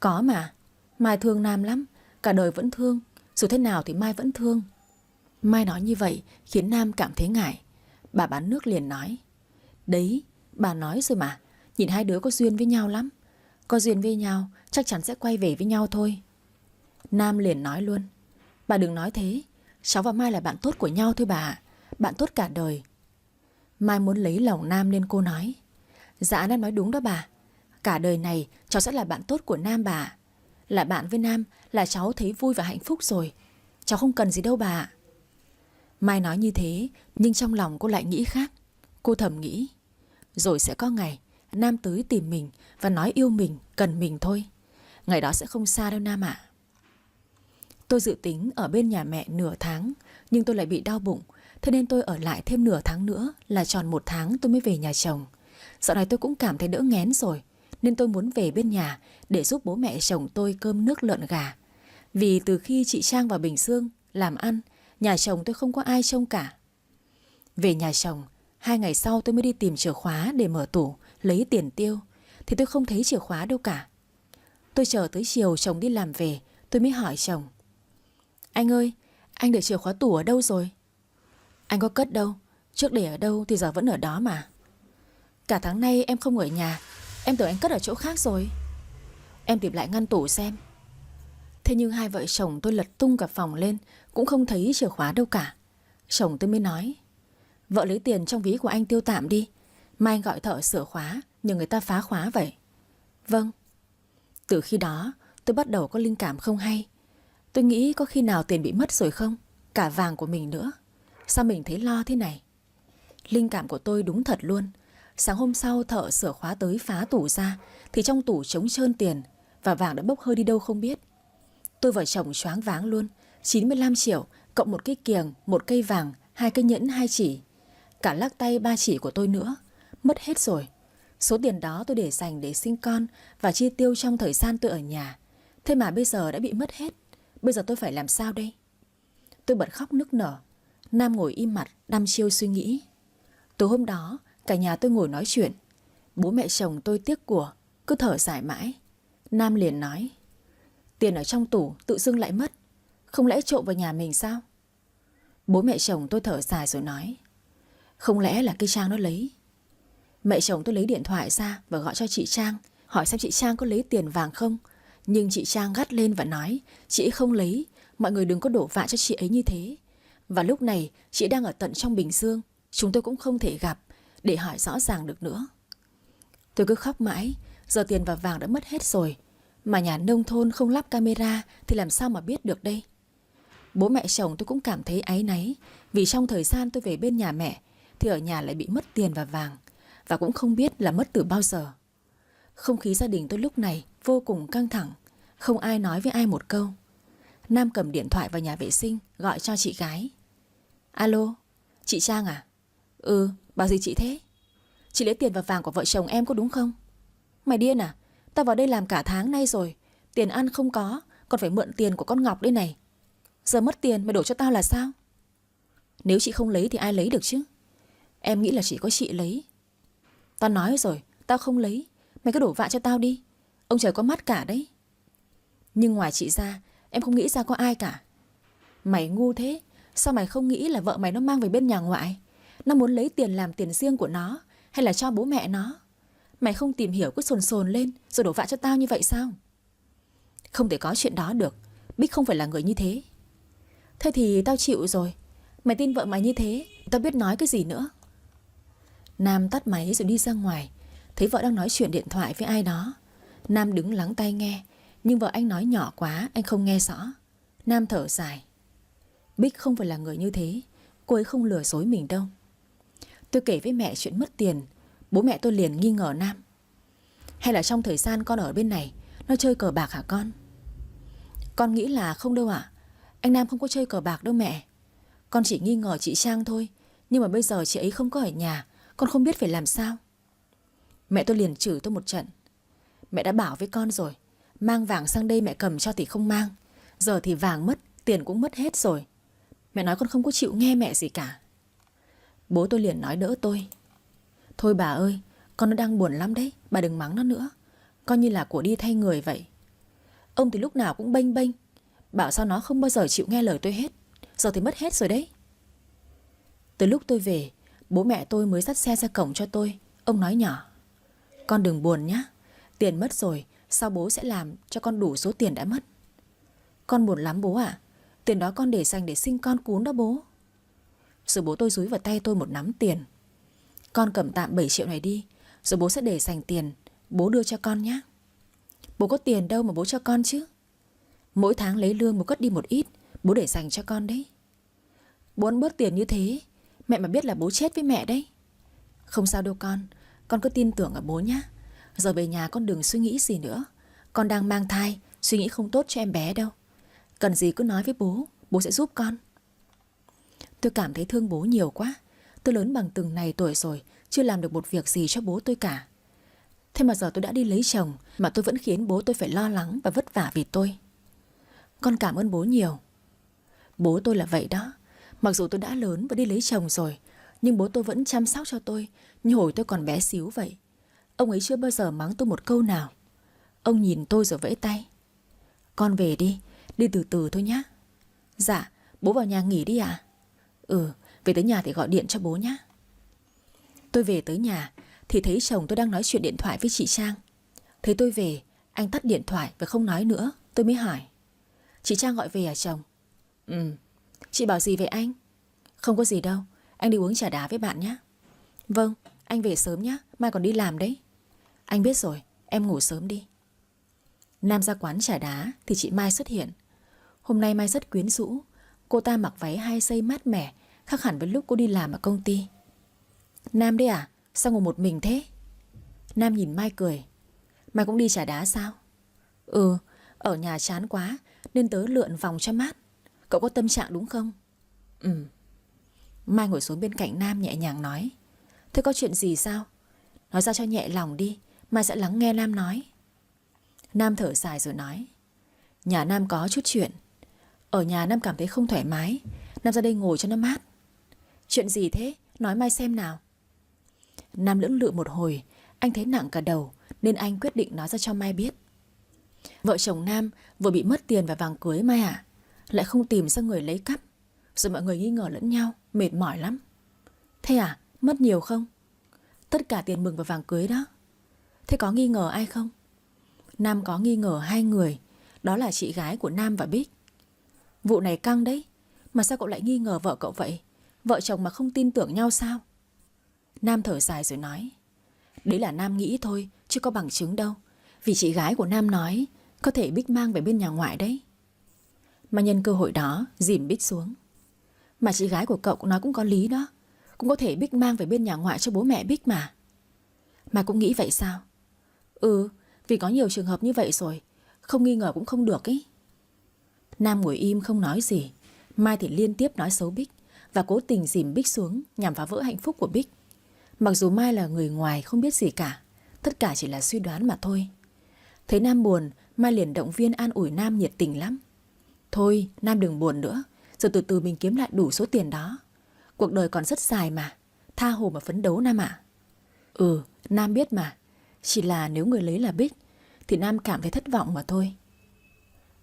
Có mà, Mai thương Nam lắm, cả đời vẫn thương. Dù thế nào thì Mai vẫn thương. Mai nói như vậy khiến Nam cảm thấy ngại. Bà bán nước liền nói. Đấy, bà nói rồi mà, Nhìn hai đứa có duyên với nhau lắm. Có duyên với nhau chắc chắn sẽ quay về với nhau thôi. Nam liền nói luôn: Bà đừng nói thế. Cháu và Mai là bạn tốt của nhau thôi bà ạ. Bạn tốt cả đời. Mai muốn lấy lòng Nam nên cô nói: Dạ Nam nói đúng đó bà. Cả đời này cháu sẽ là bạn tốt của Nam bà ạ. Là bạn với Nam là cháu thấy vui và hạnh phúc rồi. Cháu không cần gì đâu bà ạ. Mai nói như thế, nhưng trong lòng cô lại nghĩ khác. Cô thầm nghĩ: Rồi sẽ có ngày Nam tới tìm mình và nói yêu mình, cần mình thôi. Ngày đó sẽ không xa đâu Nam ạ. Tôi dự tính ở bên nhà mẹ nửa tháng, nhưng tôi lại bị đau bụng. Thế nên tôi ở lại thêm nửa tháng nữa, là tròn 1 tháng tôi mới về nhà chồng. Dạo này tôi cũng cảm thấy đỡ nghén rồi, nên tôi muốn về bên nhà để giúp bố mẹ chồng tôi cơm nước lợn gà. Vì từ khi chị Trang vào Bình Dương làm ăn, nhà chồng tôi không có ai trông cả. Về nhà chồng, 2 ngày sau tôi mới đi tìm chìa khóa để mở tủ, lấy tiền tiêu. Thì tôi không thấy chìa khóa đâu cả. Tôi chờ tới chiều chồng đi làm về, tôi mới hỏi chồng: Anh ơi, anh để chìa khóa tủ ở đâu rồi? Anh có cất đâu, trước để ở đâu thì giờ vẫn ở đó mà. Cả tháng nay em không ở nhà, em tưởng anh cất ở chỗ khác rồi. Em tìm lại ngăn tủ xem. Thế nhưng hai vợ chồng tôi lật tung cả phòng lên, cũng không thấy chìa khóa đâu cả. Chồng tôi mới nói: Vợ lấy tiền trong ví của anh tiêu tạm đi, mai anh gọi thợ sửa khóa, nhờ người ta phá khóa vậy. Vâng. Từ khi đó tôi bắt đầu có linh cảm không hay. Tôi nghĩ có khi nào tiền bị mất rồi không? Cả vàng của mình nữa. Sao mình thấy lo thế này? Linh cảm của tôi đúng thật luôn. Sáng hôm sau thợ sửa khóa tới phá tủ ra, thì trong tủ trống trơn tiền, và vàng đã bốc hơi đi đâu không biết. Tôi vợ chồng choáng váng luôn. 95 triệu cộng một cái kiềng, một cây vàng, 2 cái nhẫn 2 chỉ, cả lắc tay 3 chỉ của tôi nữa. Mất hết rồi. Số tiền đó tôi để dành để sinh con và chi tiêu trong thời gian tôi ở nhà. Thế mà bây giờ đã bị mất hết. Bây giờ tôi phải làm sao đây? Tôi bật khóc nức nở. Nam ngồi im mặt đăm chiêu suy nghĩ. Tối hôm đó cả nhà tôi ngồi nói chuyện. Bố mẹ chồng tôi tiếc của, cứ thở dài mãi. Nam liền nói: Tiền ở trong tủ tự dưng lại mất, không lẽ trộm vào nhà mình sao? Bố mẹ chồng tôi thở dài rồi nói: Không lẽ là cái Trang nó lấy? Mẹ chồng tôi lấy điện thoại ra và gọi cho chị Trang, hỏi xem chị Trang có lấy tiền vàng không. Nhưng chị Trang gắt lên và nói chị ấy không lấy, mọi người đừng có đổ vạ cho chị ấy như thế. Và lúc này chị đang ở tận trong Bình Dương, chúng tôi cũng không thể gặp để hỏi rõ ràng được nữa. Tôi cứ khóc mãi. Giờ tiền và vàng đã mất hết rồi, mà nhà nông thôn không lắp camera thì làm sao mà biết được đây? Bố mẹ chồng tôi cũng cảm thấy áy náy, vì trong thời gian tôi về bên nhà mẹ thì ở nhà lại bị mất tiền và vàng, và cũng không biết là mất từ bao giờ. Không khí gia đình tôi lúc này vô cùng căng thẳng, không ai nói với ai một câu. Nam cầm điện thoại vào nhà vệ sinh gọi cho chị gái. Alo, chị Trang à? Ừ, bảo gì chị thế? Chị lấy tiền và vàng của vợ chồng em có đúng không? Mày điên à? Tao vào đây làm cả tháng nay rồi, tiền ăn không có, còn phải mượn tiền của con Ngọc đây này. Giờ mất tiền mày đổ cho tao là sao? Nếu chị không lấy thì ai lấy được chứ? Em nghĩ là chỉ có chị lấy. Tao nói rồi, tao không lấy. Mày cứ đổ vạ cho tao đi. Ông trời có mắt cả đấy. Nhưng ngoài chị ra, em không nghĩ ra có ai cả. Mày ngu thế. Sao mày không nghĩ là vợ mày nó mang về bên nhà ngoại? Nó muốn lấy tiền làm tiền riêng của nó, hay là cho bố mẹ nó? Mày không tìm hiểu cứ sồn sồn lên rồi đổ vạ cho tao như vậy sao? Không thể có chuyện đó được. Bích không phải là người như thế. Thế thì tao chịu rồi. Mày tin vợ mày như thế, tao biết nói cái gì nữa. Nam tắt máy rồi đi ra ngoài. Thấy vợ đang nói chuyện điện thoại với ai đó. Nam đứng lắng tai nghe, nhưng vợ anh nói nhỏ quá, anh không nghe rõ. Nam thở dài. Bích không phải là người như thế. Cô ấy không lừa dối mình đâu. Tôi kể với mẹ chuyện mất tiền. Bố mẹ tôi liền nghi ngờ Nam. Hay là trong thời gian con ở bên này nó chơi cờ bạc hả con? Con nghĩ là không đâu ạ. Anh Nam không có chơi cờ bạc đâu mẹ. Con chỉ nghi ngờ chị Trang thôi. Nhưng mà bây giờ chị ấy không có ở nhà, con không biết phải làm sao. Mẹ tôi liền chửi tôi một trận. Mẹ đã bảo với con rồi, mang vàng sang đây mẹ cầm cho thì không mang. Giờ thì vàng mất, tiền cũng mất hết rồi. Mẹ nói con không có chịu nghe mẹ gì cả. Bố tôi liền nói đỡ tôi. Thôi bà ơi, con nó đang buồn lắm đấy, bà đừng mắng nó nữa. Coi như là của đi thay người vậy. Ông thì lúc nào cũng bênh bênh, bảo sao nó không bao giờ chịu nghe lời tôi hết. Giờ thì mất hết rồi đấy. Từ lúc tôi về, bố mẹ tôi mới dắt xe ra cổng cho tôi. Ông nói nhỏ. Con đừng buồn nhé. Tiền mất rồi, sao bố sẽ làm cho con đủ số tiền đã mất? Con buồn lắm bố ạ. Tiền đó con để dành để sinh con cún đó bố. Rồi bố tôi dúi vào tay tôi một nắm tiền. Con cầm tạm 7 triệu này đi, rồi bố sẽ để dành tiền bố đưa cho con nhé. Bố có tiền đâu mà bố cho con chứ. Mỗi tháng lấy lương bố cất đi một ít, bố để dành cho con đấy. Bố ăn bớt tiền như thế, mẹ mà biết là bố chết với mẹ đấy. Không sao đâu con cứ tin tưởng ở bố nhé. Giờ về nhà con đừng suy nghĩ gì nữa. Con đang mang thai, suy nghĩ không tốt cho em bé đâu. Cần gì cứ nói với bố sẽ giúp con. Tôi cảm thấy thương bố nhiều quá. Tôi lớn bằng từng này tuổi rồi, chưa làm được một việc gì cho bố tôi cả. Thế mà giờ tôi đã đi lấy chồng mà tôi vẫn khiến bố tôi phải lo lắng và vất vả vì tôi. Con cảm ơn bố nhiều. Bố tôi là vậy đó. Mặc dù tôi đã lớn và đi lấy chồng rồi, nhưng bố tôi vẫn chăm sóc cho tôi như hồi tôi còn bé xíu vậy. Ông ấy chưa bao giờ mắng tôi một câu nào. Ông nhìn tôi rồi vẫy tay. Con về đi, đi từ từ thôi nhá. Dạ, bố vào nhà nghỉ đi ạ. Về tới nhà thì gọi điện cho bố nhá. Tôi về tới nhà thì thấy chồng tôi đang nói chuyện điện thoại với chị Trang. Thấy tôi về, anh tắt điện thoại và không nói nữa. Tôi mới hỏi. Chị Trang gọi về à chồng? Chị bảo gì vậy anh? Không có gì đâu, anh đi uống trà đá với bạn nhé. Vâng, anh về sớm nhé, mai còn đi làm đấy. Anh biết rồi, em ngủ sớm đi. Nam ra quán trà đá thì chị Mai xuất hiện. Hôm nay Mai rất quyến rũ. Cô ta mặc váy 2 dây mát mẻ, khác hẳn với lúc cô đi làm ở công ty. Nam đấy à? Sao ngồi một mình thế? Nam nhìn Mai cười. Mai cũng đi trà đá sao? Ở nhà chán quá nên tớ lượn vòng cho mát. Cậu có tâm trạng đúng không? Mai ngồi xuống bên cạnh Nam nhẹ nhàng nói. Thế có chuyện gì sao? Nói ra cho nhẹ lòng đi, Mai sẽ lắng nghe Nam nói. Nam thở dài rồi nói. Nhà Nam có chút chuyện. Ở nhà Nam cảm thấy không thoải mái, Nam ra đây ngồi cho nó mát. Chuyện gì thế? Nói Mai xem nào. Nam lưỡng lự một hồi, anh thấy nặng cả đầu nên anh quyết định nói ra cho Mai biết. Vợ chồng Nam vừa bị mất tiền và vàng cưới Mai ạ. Lại không tìm ra người lấy cắp. Rồi mọi người nghi ngờ lẫn nhau, mệt mỏi lắm. Thế à? Mất nhiều không? Tất cả tiền mừng và vàng cưới đó. Thế có nghi ngờ ai không? Nam có nghi ngờ 2 người. Đó là chị gái của Nam và Bích. Vụ này căng đấy. Mà sao cậu lại nghi ngờ vợ cậu vậy? Vợ chồng mà không tin tưởng nhau sao? Nam thở dài rồi nói. Đấy là Nam nghĩ thôi, chứ có bằng chứng đâu. Vì chị gái của Nam nói có thể Bích mang về bên nhà ngoại đấy. Mà nhân cơ hội đó dìm Bích xuống. Mà chị gái của cậu nói cũng có lý đó. Cũng có thể Bích mang về bên nhà ngoại cho bố mẹ Bích mà. Mà cũng nghĩ vậy sao? Vì có nhiều trường hợp như vậy rồi, không nghi ngờ cũng không được ý. Nam ngồi im không nói gì. Mai thì liên tiếp nói xấu Bích và cố tình dìm Bích xuống nhằm phá vỡ hạnh phúc của Bích. Mặc dù Mai là người ngoài không biết gì cả, tất cả chỉ là suy đoán mà thôi. Thấy Nam buồn, Mai liền động viên an ủi Nam nhiệt tình lắm. Thôi Nam đừng buồn nữa, rồi từ từ mình kiếm lại đủ số tiền đó. Cuộc đời còn rất dài mà, tha hồ mà phấn đấu Nam ạ. Nam biết mà. Chỉ là nếu người lấy là Bích thì Nam cảm thấy thất vọng mà thôi.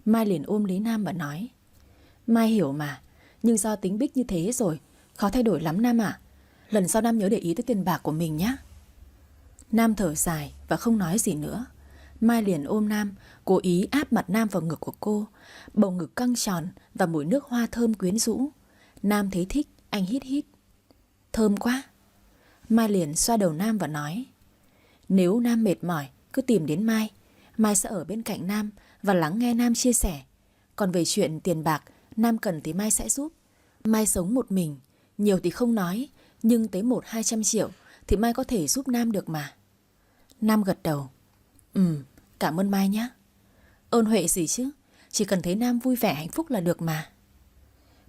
Mai liền ôm lấy Nam và nói. Mai hiểu mà, nhưng do tính Bích như thế rồi, khó thay đổi lắm Nam ạ. Lần sau Nam nhớ để ý tới tiền bạc của mình nhé. Nam thở dài và không nói gì nữa. Mai liền ôm Nam, cố ý áp mặt Nam vào ngực của cô. Bầu ngực căng tròn và mùi nước hoa thơm quyến rũ. Nam thấy thích, anh hít hít. Thơm quá. Mai liền xoa đầu Nam và nói. Nếu Nam mệt mỏi, cứ tìm đến Mai. Mai sẽ ở bên cạnh Nam và lắng nghe Nam chia sẻ. Còn về chuyện tiền bạc, Nam cần thì Mai sẽ giúp. Mai sống một mình, nhiều thì không nói, nhưng tới 100-200 triệu thì Mai có thể giúp Nam được mà. Nam gật đầu. Cảm ơn Mai nhé. Ơn huệ gì chứ, chỉ cần thấy Nam vui vẻ hạnh phúc là được mà.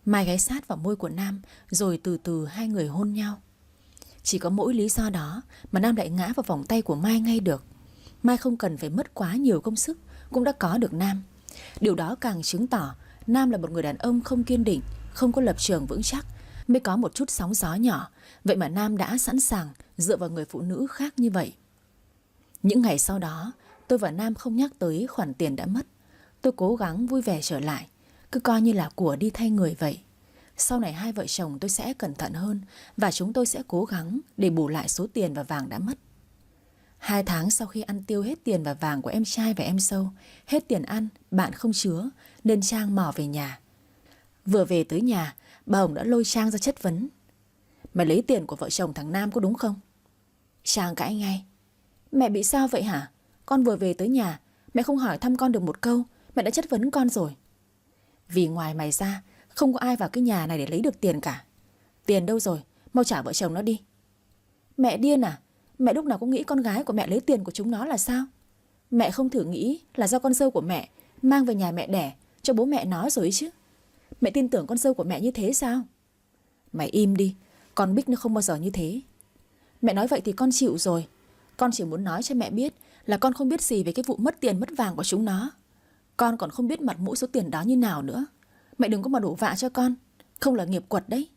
Mai ghé sát vào môi của Nam, rồi từ từ hai người hôn nhau. Chỉ có mỗi lý do đó mà Nam lại ngã vào vòng tay của Mai ngay được. Mai không cần phải mất quá nhiều công sức cũng đã có được Nam. Điều đó càng chứng tỏ Nam là một người đàn ông không kiên định, không có lập trường vững chắc, mới có một chút sóng gió nhỏ. Vậy mà Nam đã sẵn sàng dựa vào người phụ nữ khác như vậy. Những ngày sau đó, tôi và Nam không nhắc tới khoản tiền đã mất. Tôi cố gắng vui vẻ trở lại, cứ coi như là của đi thay người vậy. Sau này hai vợ chồng tôi sẽ cẩn thận hơn và chúng tôi sẽ cố gắng để bù lại số tiền và vàng đã mất. 2 tháng sau khi ăn tiêu hết tiền và vàng của em trai và em dâu, hết tiền ăn, bạn không chứa, nên Trang mò về nhà. Vừa về tới nhà, bà Hồng đã lôi Trang ra chất vấn. Mày lấy tiền của vợ chồng thằng Nam có đúng không? Trang cãi ngay. Mẹ bị sao vậy hả? Con vừa về tới nhà, mẹ không hỏi thăm con được một câu, mẹ đã chất vấn con rồi. Vì ngoài mày ra, không có ai vào cái nhà này để lấy được tiền cả. Tiền đâu rồi? Mau trả vợ chồng nó đi. Mẹ điên à? Mẹ lúc nào cũng nghĩ con gái của mẹ lấy tiền của chúng nó là sao? Mẹ không thử nghĩ là do con dâu của mẹ mang về nhà mẹ đẻ cho bố mẹ nó rồi chứ. Mẹ tin tưởng con dâu của mẹ như thế sao? Mày im đi, con Bích nó không bao giờ như thế. Mẹ nói vậy thì con chịu rồi. Con chỉ muốn nói cho mẹ biết là con không biết gì về cái vụ mất tiền mất vàng của chúng nó. Con còn không biết mặt mũi số tiền đó như nào nữa. Mẹ đừng có mà đổ vạ cho con, không là nghiệp quật đấy.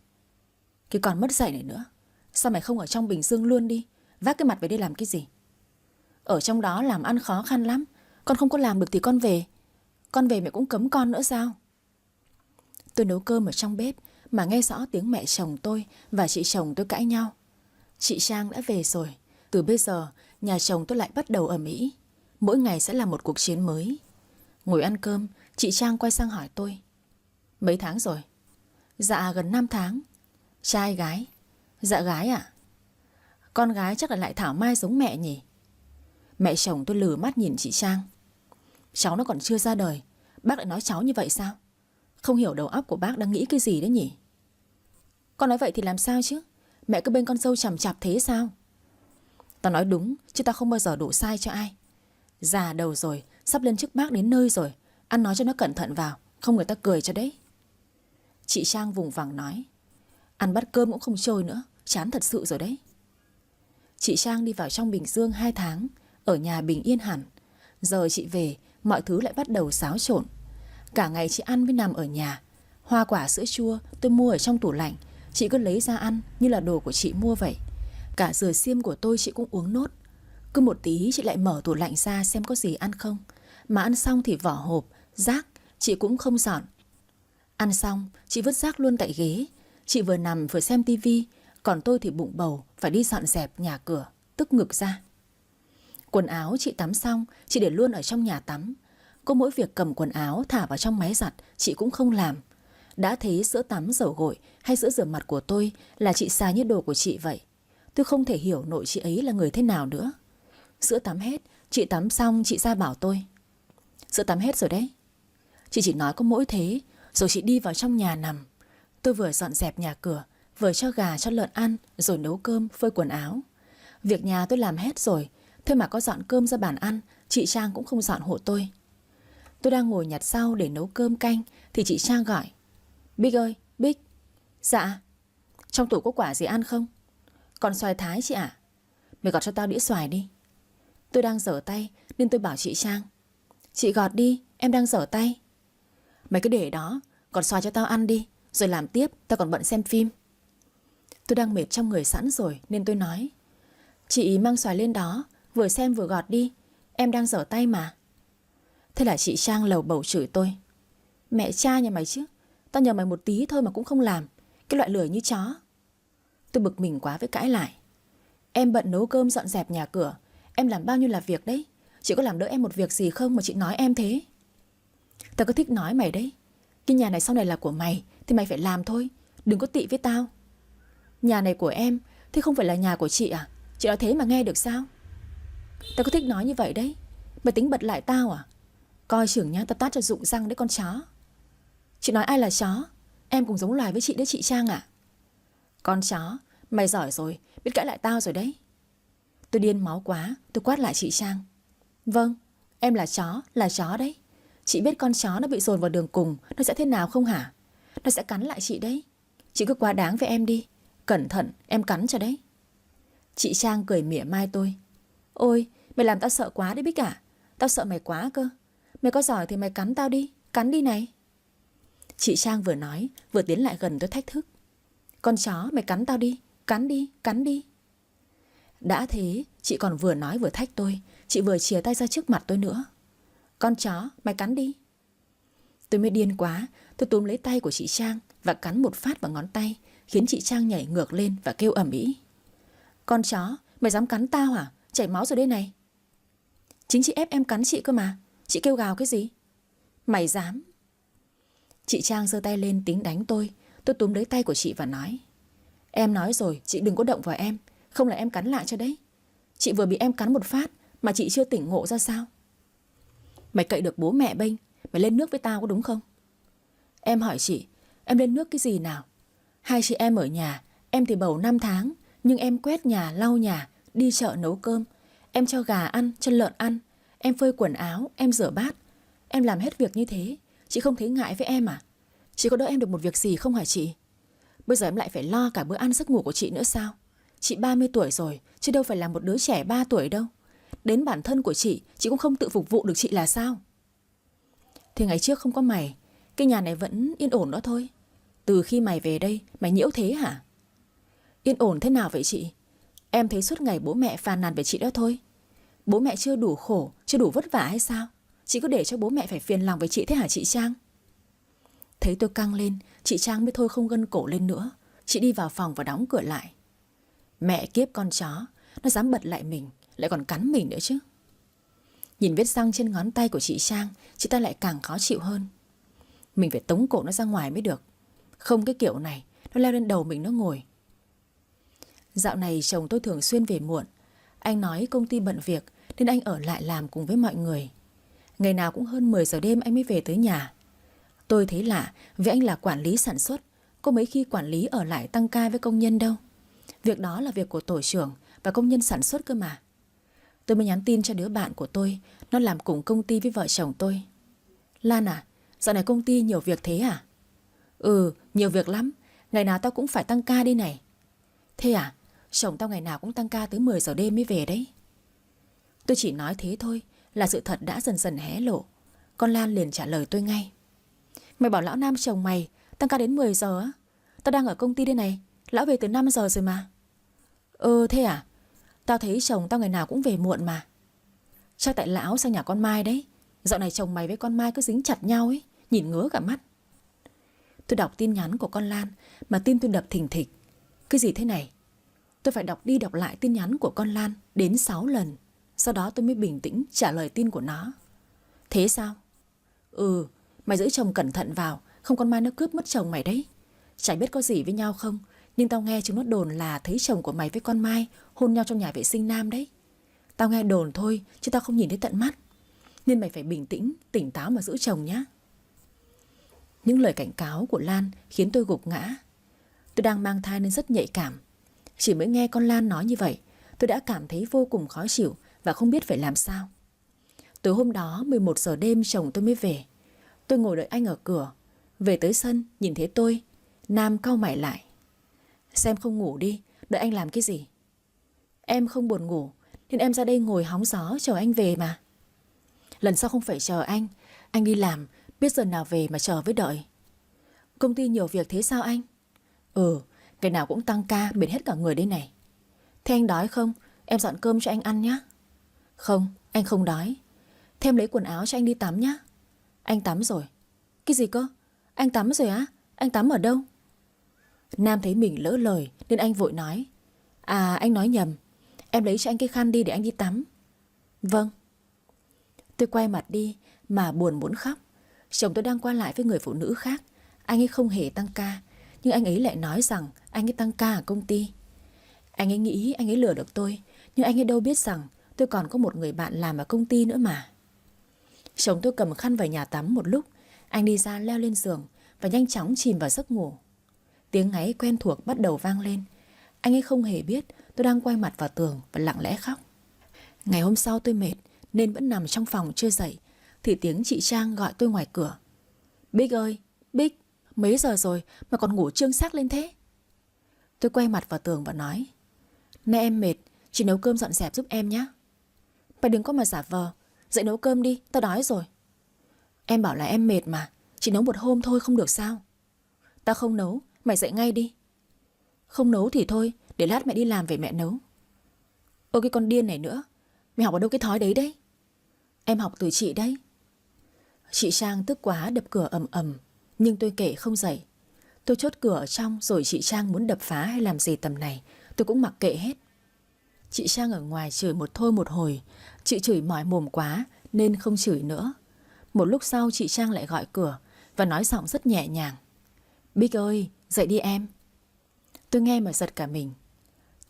Cái con mất dạy này nữa, sao mày không ở trong Bình Dương luôn đi? Vác cái mặt về đây làm cái gì? Ở trong đó làm ăn khó khăn lắm. Con không có làm được thì con về. Con về mẹ cũng cấm con nữa sao? Tôi nấu cơm ở trong bếp mà nghe rõ tiếng mẹ chồng tôi và chị chồng tôi cãi nhau. Chị Trang đã về rồi. Từ bây giờ nhà chồng tôi lại bắt đầu ầm ĩ. Mỗi ngày sẽ là một cuộc chiến mới. Ngồi ăn cơm, chị Trang quay sang hỏi tôi. Mấy tháng rồi? Dạ gần 5 tháng. Trai gái? Dạ gái ạ. Con gái chắc là lại thảo mai giống mẹ nhỉ? Mẹ chồng tôi lừ mắt nhìn chị Trang. Cháu nó còn chưa ra đời, bác lại nói cháu như vậy sao? Không hiểu đầu óc của bác đang nghĩ cái gì đấy nhỉ? Con nói vậy thì làm sao chứ? Mẹ cứ bên con dâu chằm chạp thế sao? Tao nói đúng, chứ tao không bao giờ đổ sai cho ai. Già đầu rồi, sắp lên chức bác đến nơi rồi. Ăn nói cho nó cẩn thận vào, không người ta cười cho đấy. Chị Trang vùng vằng nói. Ăn bát cơm cũng không trôi nữa, chán thật sự rồi đấy. Chị Trang đi vào trong Bình Dương 2 tháng, ở nhà bình yên hẳn. Giờ chị về, mọi thứ lại bắt đầu xáo trộn. Cả ngày chị ăn với nằm ở nhà. Hoa quả sữa chua tôi mua ở trong tủ lạnh, chị cứ lấy ra ăn như là đồ của chị mua vậy. Cả dừa xiêm của tôi chị cũng uống nốt. Cứ một tí chị lại mở tủ lạnh ra xem có gì ăn không. Mà ăn xong thì vỏ hộp, rác chị cũng không dọn. Ăn xong chị vứt rác luôn tại ghế. Chị vừa nằm vừa xem tivi, còn tôi thì bụng bầu phải đi dọn dẹp nhà cửa, tức ngực ra. Quần áo chị tắm xong, chị để luôn ở trong nhà tắm. Có mỗi việc cầm quần áo thả vào trong máy giặt chị cũng không làm. Đã thấy sữa tắm, dầu gội hay sữa rửa mặt của tôi là chị xài như đồ của chị vậy. Tôi không thể hiểu nội chị ấy là người thế nào nữa. Sữa tắm hết, chị tắm xong chị ra bảo tôi. Sữa tắm hết rồi đấy. Chị chỉ nói có mỗi thế, rồi chị đi vào trong nhà nằm. Tôi vừa dọn dẹp nhà cửa, vừa cho gà cho lợn ăn, rồi nấu cơm, phơi quần áo. Việc nhà tôi làm hết rồi, thế mà có dọn cơm ra bàn ăn, chị Trang cũng không dọn hộ tôi. Tôi đang ngồi nhặt rau để nấu cơm canh thì chị Trang gọi. Bích ơi, Bích. Dạ. Trong tủ có quả gì ăn không? Còn xoài thái chị ạ. Mày gọt cho tao đĩa xoài đi. Tôi đang dở tay nên tôi bảo chị Trang. Chị gọt đi, em đang dở tay. Mày cứ để đó, gọt xoài cho tao ăn đi, rồi làm tiếp, tao còn bận xem phim. Tôi đang mệt trong người sẵn rồi nên tôi nói. Chị mang xoài lên đó, vừa xem vừa gọt đi, em đang dở tay mà. Thế là chị Trang lầu bầu chửi tôi. Mẹ cha nhà mày chứ, tao nhờ mày một tí thôi mà cũng không làm, cái loại lười như chó. Tôi bực mình quá với cãi lại. Em bận nấu cơm dọn dẹp nhà cửa, em làm bao nhiêu là việc đấy. Chị có làm đỡ em một việc gì không mà chị nói em thế? Tao cứ thích nói mày đấy. Cái nhà này sau này là của mày thì mày phải làm thôi, đừng có tị với tao. Nhà này của em thì không phải là nhà của chị à? Chị nói thế mà nghe được sao? Tao cứ thích nói như vậy đấy. Mày tính bật lại tao à? Coi chừng nhá, tao tát cho rụng răng đấy con chó. Chị nói ai là chó? Em cũng giống loài với chị đấy chị Trang à? Con chó, mày giỏi rồi, biết cãi lại tao rồi đấy. Tôi điên máu quá, tôi quát lại chị Trang. Vâng, em là chó đấy. Chị biết con chó nó bị dồn vào đường cùng nó sẽ thế nào không hả? Nó sẽ cắn lại chị đấy. Chị cứ quá đáng với em đi. Cẩn thận, em cắn cho đấy. Chị Trang cười mỉa mai tôi. Ôi, mày làm tao sợ quá đấy Bích à. Tao sợ mày quá cơ. Mày có giỏi thì mày cắn tao đi. Cắn đi này. Chị Trang vừa nói vừa tiến lại gần tôi thách thức. Con chó, mày cắn tao đi. Cắn đi, cắn đi. Đã thế, chị còn vừa nói vừa thách tôi. Chị vừa chìa tay ra trước mặt tôi nữa. Con chó, mày cắn đi. Tôi mới điên quá. Tôi túm lấy tay của chị Trang và cắn một phát vào ngón tay, khiến chị Trang nhảy ngược lên và kêu ầm ĩ. Con chó, mày dám cắn tao hả? chảy máu rồi đây này. Chính chị ép em cắn chị cơ mà. Chị kêu gào cái gì? Mày dám? Chị Trang giơ tay lên tính đánh tôi. Tôi túm lấy tay của chị và nói: Em nói rồi, chị đừng có động vào em, không là em cắn lại cho đấy. Chị vừa bị em cắn một phát mà chị chưa tỉnh ngộ ra sao? Mày cậy được bố mẹ bênh, mày lên nước với tao có đúng không? Em hỏi chị, em lên nước cái gì nào? Hai chị em ở nhà, em thì bầu 5 tháng, nhưng em quét nhà, lau nhà, đi chợ nấu cơm. Em cho gà ăn, cho lợn ăn. Em phơi quần áo, em rửa bát. Em làm hết việc như thế, chị không thấy ngại với em à? Chị có đỡ em được một việc gì không hả chị? Bây giờ em lại phải lo cả bữa ăn giấc ngủ của chị nữa sao? Chị 30 tuổi rồi, chứ đâu phải là một đứa trẻ 3 tuổi đâu. Đến bản thân của chị cũng không tự phục vụ được chị là sao? Thì ngày trước không có mày, cái nhà này vẫn yên ổn đó thôi. Từ khi mày về đây, mày nhiễu thế hả? Yên ổn thế nào vậy chị? Em thấy suốt ngày bố mẹ phàn nàn về chị đó thôi. Bố mẹ chưa đủ khổ, chưa đủ vất vả hay sao? Chị có để cho bố mẹ phải phiền lòng với chị thế hả chị Trang? Thấy tôi căng lên, chị Trang mới thôi không gân cổ lên nữa. Chị đi vào phòng và đóng cửa lại. Mẹ kiếp con chó, nó dám bật lại mình, lại còn cắn mình nữa chứ. Nhìn vết răng trên ngón tay của chị Trang, chị ta lại càng khó chịu hơn. Mình phải tống cổ nó ra ngoài mới được. Không cái kiểu này, nó leo lên đầu mình nó ngồi. Dạo này chồng tôi thường xuyên về muộn. Anh nói công ty bận việc nên anh ở lại làm cùng với mọi người. Ngày nào cũng hơn 10 giờ đêm anh mới về tới nhà. Tôi thấy lạ vì anh là quản lý sản xuất, có mấy khi quản lý ở lại tăng ca với công nhân đâu. Việc đó là việc của tổ trưởng và công nhân sản xuất cơ mà. Tôi mới nhắn tin cho đứa bạn của tôi, nó làm cùng công ty với vợ chồng tôi. Lan à, dạo này công ty nhiều việc thế à? Ừ, nhiều việc lắm. Ngày nào tao cũng phải tăng ca đi này. Thế à, chồng tao ngày nào cũng tăng ca tới 10 giờ đêm mới về đấy. Tôi chỉ nói thế thôi, là sự thật đã dần dần hé lộ. Con Lan liền trả lời tôi ngay. Mày bảo lão Nam chồng mày tăng ca đến 10 giờ á? Tao đang ở công ty đây này, lão về từ 5 giờ rồi mà. Thế à? Tao thấy chồng tao ngày nào cũng về muộn mà. Chắc tại lão sang nhà con Mai đấy. Dạo này chồng mày với con Mai cứ dính chặt nhau ấy, nhìn ngứa cả mắt. Tôi đọc tin nhắn của con Lan mà tim tôi đập thình thịch. Cái gì thế này? Tôi phải đọc đi đọc lại tin nhắn của con Lan đến 6 lần. Sau đó tôi mới bình tĩnh trả lời tin của nó. Thế sao? Mày giữ chồng cẩn thận vào, không con Mai nó cướp mất chồng mày đấy. Chả biết có gì với nhau không, nhưng tao nghe chúng nó đồn là thấy chồng của mày với con Mai hôn nhau trong nhà vệ sinh nam đấy. Tao nghe đồn thôi, chứ tao không nhìn thấy tận mắt. Nên mày phải bình tĩnh, tỉnh táo mà giữ chồng nhá. Những lời cảnh cáo của Lan khiến tôi gục ngã. Tôi đang mang thai nên rất nhạy cảm. Chỉ mới nghe con Lan nói như vậy, tôi đã cảm thấy vô cùng khó chịu và không biết phải làm sao. Tối hôm đó 11 giờ đêm chồng tôi mới về. Tôi ngồi đợi anh ở cửa. Về tới sân nhìn thấy tôi, Nam cau mày lại. Xem không ngủ đi, đợi anh làm cái gì? Em không buồn ngủ nên em ra đây ngồi hóng gió chờ anh về mà. Lần sau không phải chờ anh đi làm, biết giờ nào về mà chờ với đợi. Công ty nhiều việc thế sao anh? Ngày nào cũng tăng ca, mệt hết cả người đây này. Thế anh đói không? Em dọn cơm cho anh ăn nhé. Không, anh không đói. Thế em lấy quần áo cho anh đi tắm nhé. Anh tắm rồi. Cái gì cơ? Anh tắm rồi á? Anh tắm ở đâu? Nam thấy mình lỡ lời nên anh vội nói. À, anh nói nhầm. Em lấy cho anh cái khăn đi để anh đi tắm. Vâng. Tôi quay mặt đi mà buồn muốn khóc. Chồng tôi đang qua lại với người phụ nữ khác. Anh ấy không hề tăng ca, nhưng anh ấy lại nói rằng anh ấy tăng ca ở công ty. Anh ấy nghĩ anh ấy lừa được tôi, nhưng anh ấy đâu biết rằng tôi còn có một người bạn làm ở công ty nữa mà. Chồng tôi cầm khăn vào nhà tắm một lúc. Anh đi ra leo lên giường và nhanh chóng chìm vào giấc ngủ. Tiếng ngáy quen thuộc bắt đầu vang lên. Anh ấy không hề biết tôi đang quay mặt vào tường và lặng lẽ khóc. Ngày hôm sau tôi mệt nên vẫn nằm trong phòng chưa dậy thì tiếng chị Trang gọi tôi ngoài cửa. Bích ơi, Bích, mấy giờ rồi mà còn ngủ trương xác lên thế? Tôi quay mặt vào tường và nói. Nay em mệt, chị nấu cơm dọn dẹp giúp em nhé. Mày đừng có mà giả vờ, dậy nấu cơm đi, tao đói rồi. Em bảo là em mệt mà, chỉ nấu một hôm thôi không được sao? Tao không nấu, mày dậy ngay đi. Không nấu thì thôi, để lát mẹ đi làm về mẹ nấu. Ôi cái con điên này nữa, mày học ở đâu cái thói đấy đấy? Em học từ chị đấy. Chị Trang tức quá đập cửa ầm ầm, nhưng tôi kệ không dậy. Tôi chốt cửa ở trong rồi chị Trang muốn đập phá hay làm gì tầm này, tôi cũng mặc kệ hết. Chị Trang ở ngoài chửi một thôi một hồi. Chị chửi mỏi mồm quá nên không chửi nữa. Một lúc sau chị Trang lại gọi cửa và nói giọng rất nhẹ nhàng: Bích ơi, dậy đi em. Tôi nghe mà giật cả mình.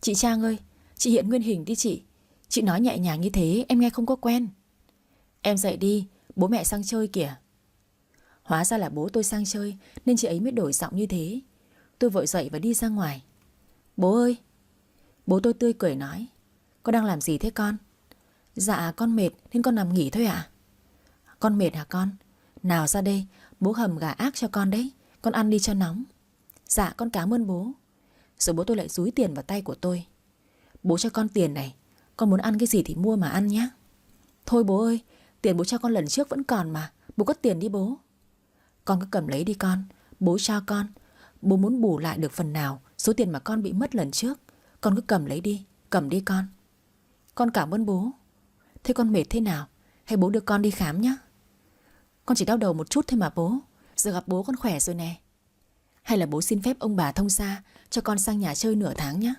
Chị Trang ơi, chị hiện nguyên hình đi chị. Chị nói nhẹ nhàng như thế em nghe không có quen. Em dậy đi, bố mẹ sang chơi kìa. Hóa ra là bố tôi sang chơi nên chị ấy mới đổi giọng như thế. Tôi vội dậy và đi ra ngoài. Bố ơi. Bố tôi tươi cười nói: Con đang làm gì thế con? Dạ con mệt nên con nằm nghỉ thôi ạ. Con mệt hả con? Nào ra đây, bố hầm gà ác cho con đấy. Con ăn đi cho nóng. Dạ con cảm ơn bố. Rồi bố tôi lại dúi tiền vào tay của tôi. Bố cho con tiền này, con muốn ăn cái gì thì mua mà ăn nhé. Thôi bố ơi, tiền bố cho con lần trước vẫn còn mà. Bố cất tiền đi bố. Con cứ cầm lấy đi con. Bố cho con. Bố muốn bù lại được phần nào số tiền mà con bị mất lần trước. Con cứ cầm lấy đi. Cầm đi con. Con cảm ơn bố. Thế con mệt thế nào? Hay bố đưa con đi khám nhé? Con chỉ đau đầu một chút thôi mà bố. Giờ gặp bố con khỏe rồi nè. Hay là bố xin phép ông bà thông gia cho con sang nhà chơi nửa tháng nhé?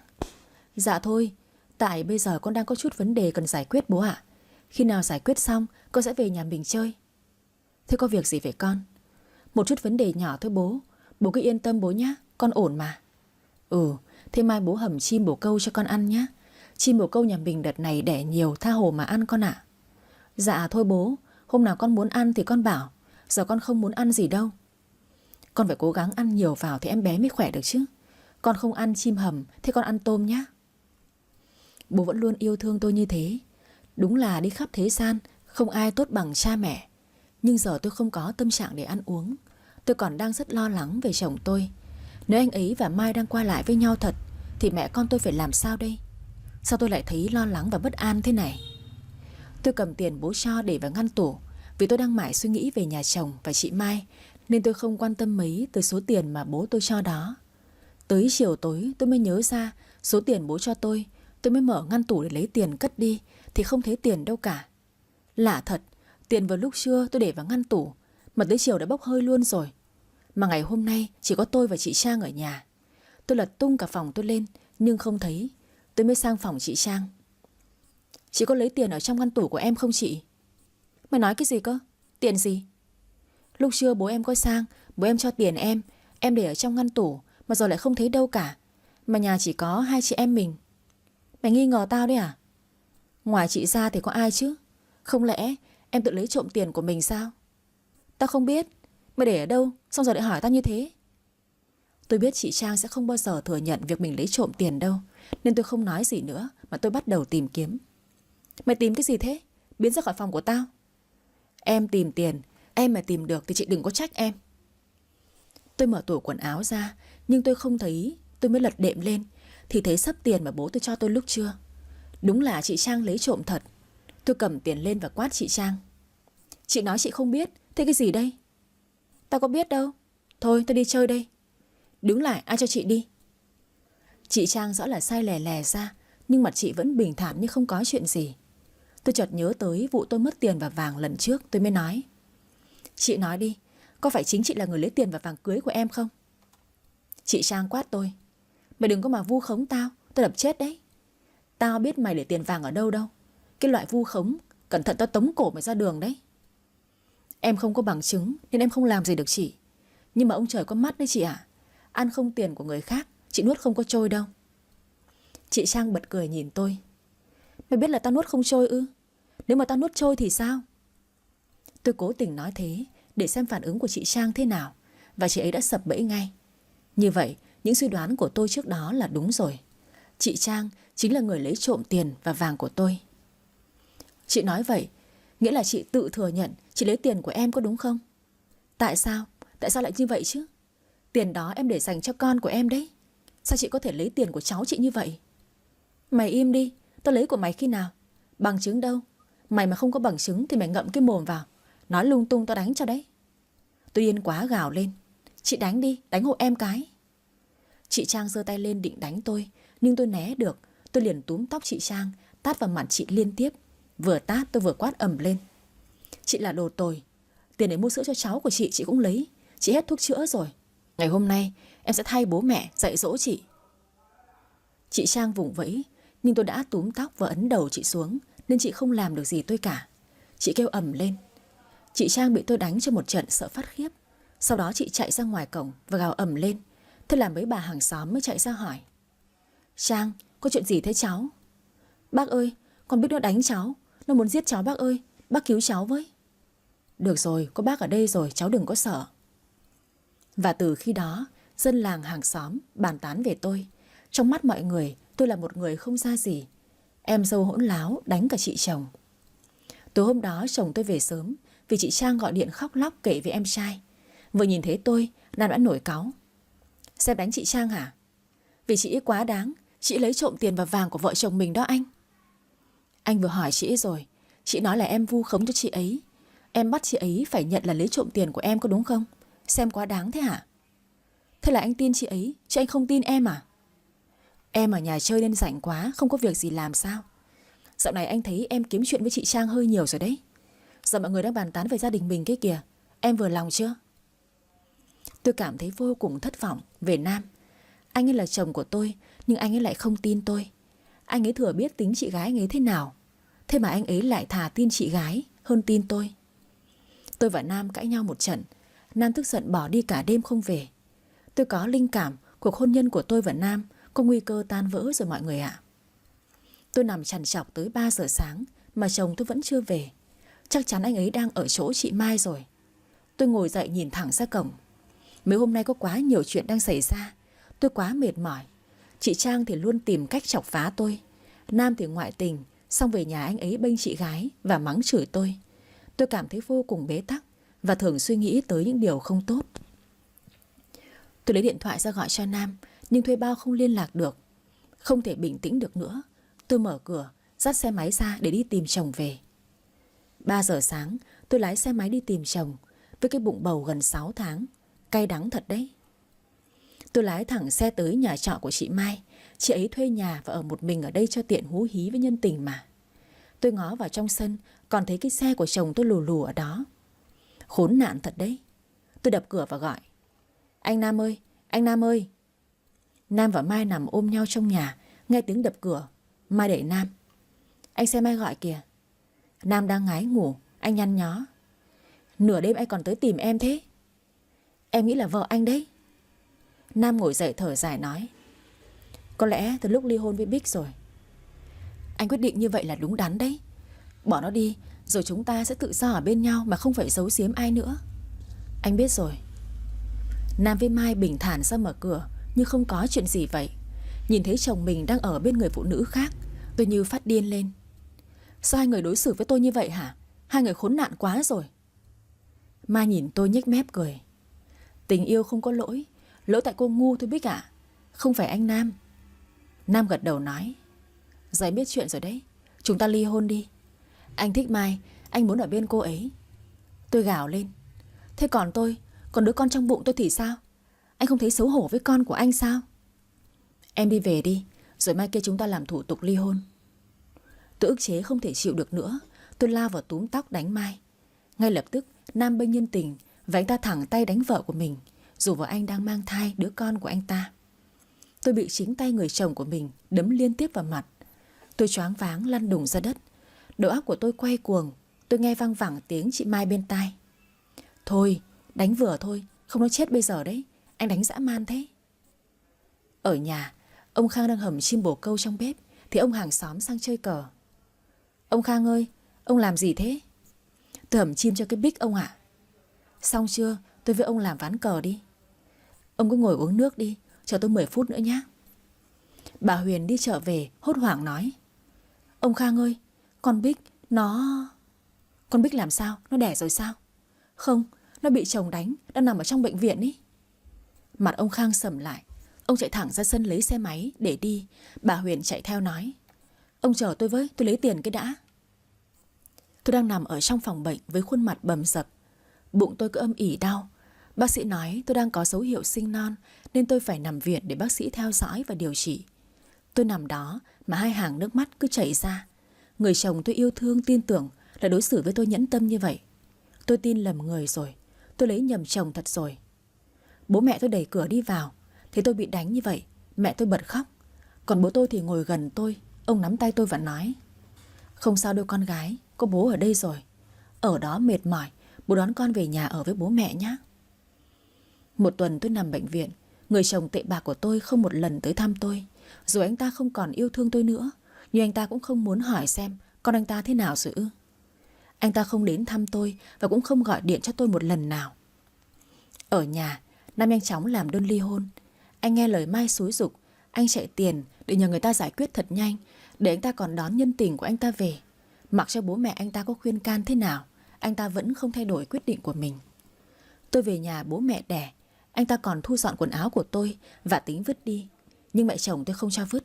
Dạ thôi, tại bây giờ con đang có chút vấn đề cần giải quyết bố ạ. Khi nào giải quyết xong con sẽ về nhà mình chơi. Thế có việc gì vậy con? Một chút vấn đề nhỏ thôi bố. Bố cứ yên tâm bố nhé, con ổn mà. Thế mai bố hầm chim bồ câu cho con ăn nhé. Chim bồ câu nhà mình đợt này đẻ nhiều, tha hồ mà ăn con ạ. Dạ thôi bố, hôm nào con muốn ăn thì con bảo. Giờ con không muốn ăn gì đâu. Con phải cố gắng ăn nhiều vào thì em bé mới khỏe được chứ. Con không ăn chim hầm, thế con ăn tôm nhé. Bố vẫn luôn yêu thương tôi như thế. Đúng là đi khắp thế gian không ai tốt bằng cha mẹ. Nhưng giờ tôi không có tâm trạng để ăn uống. Tôi còn đang rất lo lắng về chồng tôi. Nếu anh ấy và Mai đang qua lại với nhau thật thì mẹ con tôi phải làm sao đây? Sao tôi lại thấy lo lắng và bất an thế này? Tôi cầm tiền bố cho để vào ngăn tủ. Vì tôi đang mải suy nghĩ về nhà chồng và chị Mai nên tôi không quan tâm mấy tới số tiền mà bố tôi cho đó. Tới chiều tối tôi mới nhớ ra số tiền bố cho tôi. Tôi mới mở ngăn tủ để lấy tiền cất đi thì không thấy tiền đâu cả. Lạ thật, tiền vào lúc trưa tôi để vào ngăn tủ mà tới chiều đã bốc hơi luôn rồi. Mà ngày hôm nay chỉ có tôi và chị Trang ở nhà. Tôi lật tung cả phòng tôi lên nhưng không thấy. Tôi mới sang phòng chị Trang. Chị có lấy tiền ở trong ngăn tủ của em không chị? Mày nói cái gì cơ? Tiền gì? Lúc trưa bố em có sang, bố em cho tiền em để ở trong ngăn tủ mà giờ lại không thấy đâu cả. Mà nhà chỉ có hai chị em mình. Mày nghi ngờ tao đấy à? Ngoài chị ra thì có ai chứ? Không lẽ em tự lấy trộm tiền của mình sao? Tao không biết. Mày để ở đâu xong rồi lại hỏi tao như thế? Tôi biết chị Trang sẽ không bao giờ thừa nhận việc mình lấy trộm tiền đâu, nên tôi không nói gì nữa mà tôi bắt đầu tìm kiếm. Mày tìm cái gì thế? Biến ra khỏi phòng của tao. Em tìm tiền, em mà tìm được thì chị đừng có trách em. Tôi mở tủ quần áo ra nhưng tôi không thấy. Tôi mới lật đệm lên thì thấy xấp tiền mà bố tôi cho tôi lúc trưa. Đúng là chị Trang lấy trộm thật. Tôi cầm tiền lên và quát chị Trang. Chị nói chị không biết. Thế cái gì đây? Tao có biết đâu. Thôi tao đi chơi đây. Đứng lại, ai cho chị đi? Chị Trang rõ là sai lè lè ra nhưng mặt chị vẫn bình thản như không có chuyện gì. Tôi chợt nhớ tới vụ tôi mất tiền và vàng lần trước. Tôi mới nói. Chị nói đi, có phải chính chị là người lấy tiền và vàng cưới của em không? Chị Trang quát tôi. Mày đừng có mà vu khống tao đập chết đấy. Tao biết mày để tiền vàng ở đâu đâu. Cái loại vu khống, cẩn thận tao tống cổ mày ra đường đấy. Em không có bằng chứng nên em không làm gì được chị. Nhưng mà ông trời có mắt đấy chị ạ. Ăn không tiền của người khác, chị nuốt không có trôi đâu. Chị Trang bật cười nhìn tôi. Mày biết là tao nuốt không trôi ư? Nếu mà tao nuốt trôi thì sao? Tôi cố tình nói thế để xem phản ứng của chị Trang thế nào. Và chị ấy đã sập bẫy ngay. Như vậy, những suy đoán của tôi trước đó là đúng rồi. Chị Trang chính là người lấy trộm tiền và vàng của tôi. Chị nói vậy, nghĩa là chị tự thừa nhận chị lấy tiền của em có đúng không? Tại sao? Tại sao lại như vậy chứ? Tiền đó em để dành cho con của em đấy. Sao chị có thể lấy tiền của cháu chị như vậy? Mày im đi, tao lấy của mày khi nào? Bằng chứng đâu? Mày mà không có bằng chứng thì mày ngậm cái mồm vào. Nói lung tung tao đánh cho đấy. Tôi điên quá gào lên. Chị đánh đi, đánh hộ em cái. Chị Trang giơ tay lên định đánh tôi, nhưng tôi né được. Tôi liền túm tóc chị Trang, tát vào mặt chị liên tiếp. Vừa tát tôi vừa quát ầm lên. Chị là đồ tồi. Tiền để mua sữa cho cháu của chị cũng lấy. Chị hết thuốc chữa rồi. Ngày hôm nay em sẽ thay bố mẹ dạy dỗ chị. Chị Trang vùng vẫy Nhưng tôi đã túm tóc và ấn đầu chị xuống, nên chị không làm được gì tôi cả. Chị kêu ầm lên. Chị Trang bị tôi đánh cho một trận sợ phát khiếp. Sau đó chị chạy ra ngoài cổng và gào ầm lên. Thế là mấy bà hàng xóm mới chạy ra hỏi. Trang, có chuyện gì thế cháu? Bác ơi, con biết nó đánh cháu. Nó muốn giết cháu bác ơi. Bác cứu cháu với. Được rồi, có bác ở đây rồi, cháu đừng có sợ. Và từ khi đó, dân làng hàng xóm bàn tán về tôi. Trong mắt mọi người, tôi là một người không ra gì. Em dâu hỗn láo đánh cả chị chồng. Tối hôm đó chồng tôi về sớm vì chị Trang gọi điện khóc lóc kể với em trai. Vừa nhìn thấy tôi, Nam đã nổi cáu. Xem đánh chị Trang hả? Vì chị ấy quá đáng, chị ấy lấy trộm tiền và vàng của vợ chồng mình đó anh. Anh vừa hỏi chị ấy rồi, chị nói là em vu khống cho chị ấy. Em bắt chị ấy phải nhận là lấy trộm tiền của em có đúng không? Xem quá đáng thế hả? Thế là anh tin chị ấy, chứ anh không tin em à? Em ở nhà chơi nên rảnh quá, không có việc gì làm sao? Dạo này anh thấy em kiếm chuyện với chị Trang hơi nhiều rồi đấy. Giờ mọi người đang bàn tán về gia đình mình kia kìa. Em vừa lòng chưa? Tôi cảm thấy vô cùng thất vọng về Nam. Anh ấy là chồng của tôi, nhưng anh ấy lại không tin tôi. Anh ấy thừa biết tính chị gái anh ấy thế nào. Thế mà anh ấy lại thà tin chị gái hơn tin tôi. Tôi và Nam cãi nhau một trận. Nam tức giận bỏ đi cả đêm không về. Tôi có linh cảm cuộc hôn nhân của tôi và Nam có nguy cơ tan vỡ rồi mọi người ạ. Tôi nằm trằn trọc tới 3 giờ sáng mà chồng tôi vẫn chưa về. Chắc chắn anh ấy đang ở chỗ chị Mai rồi. Tôi ngồi dậy nhìn thẳng ra cổng. Mấy hôm nay có quá nhiều chuyện đang xảy ra. Tôi quá mệt mỏi. Chị Trang thì luôn tìm cách chọc phá tôi. Nam thì ngoại tình, xong về nhà anh ấy bênh chị gái và mắng chửi tôi. Tôi cảm thấy vô cùng bế tắc và thường suy nghĩ tới những điều không tốt. Tôi lấy điện thoại ra gọi cho Nam, nhưng thuê bao không liên lạc được. Không thể bình tĩnh được nữa. Tôi mở cửa, dắt xe máy ra để đi tìm chồng về. 3 giờ sáng, tôi lái xe máy đi tìm chồng với cái bụng bầu gần 6 tháng. Cay đắng thật đấy. Tôi lái thẳng xe tới nhà trọ của chị Mai. Chị ấy thuê nhà và ở một mình ở đây cho tiện hú hí với nhân tình mà. Tôi ngó vào trong sân, còn thấy cái xe của chồng tôi lù lù ở đó. Khốn nạn thật đấy. Tôi đập cửa và gọi. Anh Nam ơi, anh Nam ơi. Nam và Mai nằm ôm nhau trong nhà. Nghe tiếng đập cửa, Mai đẩy Nam. Anh xem Mai gọi kìa. Nam đang ngái ngủ, anh nhăn nhó. Nửa đêm anh còn tới tìm em thế? Em nghĩ là vợ anh đấy. Nam ngồi dậy thở dài nói. Có lẽ từ lúc ly hôn với Bích rồi. Anh quyết định như vậy là đúng đắn đấy. Bỏ nó đi, rồi chúng ta sẽ tự do ở bên nhau mà không phải giấu giếm ai nữa. Anh biết rồi. Nam với Mai bình thản ra mở cửa như không có chuyện gì vậy. Nhìn thấy chồng mình đang ở bên người phụ nữ khác, tôi như phát điên lên. Sao hai người đối xử với tôi như vậy hả? Hai người khốn nạn quá rồi. Mai nhìn tôi nhếch mép cười. Tình yêu không có lỗi. Lỗi tại cô ngu thôi Bích ạ. Không phải anh Nam. Nam gật đầu nói. Giờ biết chuyện rồi đấy. Chúng ta ly hôn đi. Anh thích Mai, anh muốn ở bên cô ấy. Tôi gào lên. Thế còn tôi, còn đứa con trong bụng tôi thì sao? Anh không thấy xấu hổ với con của anh sao? Em đi về đi, rồi mai kia chúng ta làm thủ tục ly hôn. Tôi ức chế không thể chịu được nữa. Tôi lao vào túm tóc đánh Mai. Ngay lập tức Nam bênh nhân tình và anh ta thẳng tay đánh vợ của mình, dù vợ anh đang mang thai đứa con của anh ta. Tôi bị chính tay người chồng của mình đấm liên tiếp vào mặt. Tôi choáng váng lăn đùng ra đất. Đầu óc của tôi quay cuồng. Tôi nghe văng vẳng tiếng chị Mai bên tai. Thôi, đánh vừa thôi, không nó chết bây giờ đấy. Anh đánh dã man thế. Ở nhà, ông Khang đang hầm chim bồ câu trong bếp thì ông hàng xóm sang chơi cờ. Ông Khang ơi, ông làm gì thế? Tôi hầm chim cho cái Bích ông ạ. Xong chưa, tôi với ông làm ván cờ đi. Ông cứ ngồi uống nước đi, chờ tôi 10 phút nữa nhé. Bà Huyền đi chợ về hốt hoảng nói. Ông Khang ơi, con Bích, Con Bích làm sao? Nó đẻ rồi sao? Không, nó bị chồng đánh, đang nằm ở trong bệnh viện ý. Mặt ông Khang sầm lại. Ông chạy thẳng ra sân lấy xe máy để đi. Bà Huyền chạy theo nói. Ông chờ tôi với, tôi lấy tiền cái đã. Tôi đang nằm ở trong phòng bệnh với khuôn mặt bầm dập. Bụng tôi cứ âm ỉ đau. Bác sĩ nói tôi đang có dấu hiệu sinh non, nên tôi phải nằm viện để bác sĩ theo dõi và điều trị. Tôi nằm đó mà hai hàng nước mắt cứ chảy ra. Người chồng tôi yêu thương tin tưởng là đối xử với tôi nhẫn tâm như vậy. Tôi tin lầm người rồi. Tôi lấy nhầm chồng thật rồi. Bố mẹ tôi đẩy cửa đi vào. Thấy tôi bị đánh như vậy, mẹ tôi bật khóc. Còn bố tôi thì ngồi gần tôi, Ông nắm tay tôi và nói: Không sao đâu con gái, có bố ở đây rồi. Ở đó mệt mỏi, bố đón con về nhà ở với bố mẹ nhé. Một tuần tôi nằm bệnh viện. Người chồng tệ bạc của tôi không một lần tới thăm tôi. Dù anh ta không còn yêu thương tôi nữa, nhưng anh ta cũng không muốn hỏi xem con anh ta thế nào rồi ư. Anh ta không đến thăm tôi và cũng không gọi điện cho tôi một lần nào. Ở nhà, Nam nhanh chóng làm đơn ly hôn. Anh nghe lời Mai xúi giục, anh chạy tiền để nhờ người ta giải quyết thật nhanh, để anh ta còn đón nhân tình của anh ta về. Mặc cho bố mẹ anh ta có khuyên can thế nào, anh ta vẫn không thay đổi quyết định của mình. Tôi về nhà bố mẹ đẻ, anh ta còn thu dọn quần áo của tôi và tính vứt đi. Nhưng mẹ chồng tôi không cho vứt.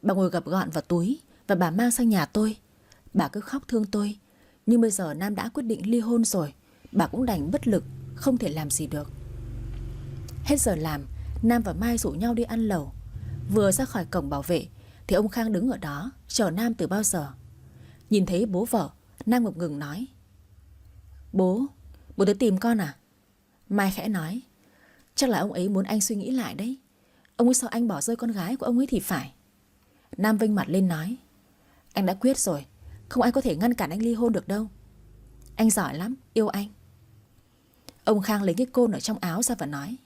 Bà ngồi gập gọn vào túi và bà mang sang nhà tôi. Bà cứ khóc thương tôi. Nhưng bây giờ Nam đã quyết định ly hôn rồi, bà cũng đành bất lực, không thể làm gì được. Hết giờ làm, Nam và Mai rủ nhau đi ăn lẩu. Vừa ra khỏi cổng bảo vệ thì ông Khang đứng ở đó chờ Nam từ bao giờ. Nhìn thấy bố vợ, Nam ngập ngừng nói: Bố tới tìm con à? Mai khẽ nói: Chắc là ông ấy muốn anh suy nghĩ lại đấy. Ông ấy sợ anh bỏ rơi con gái của ông ấy thì phải. Nam vênh mặt lên nói: Anh đã quyết rồi, không ai có thể ngăn cản anh ly hôn được đâu. Anh giỏi lắm, yêu anh. Ông Khang lấy cái côn ở trong áo ra và nói: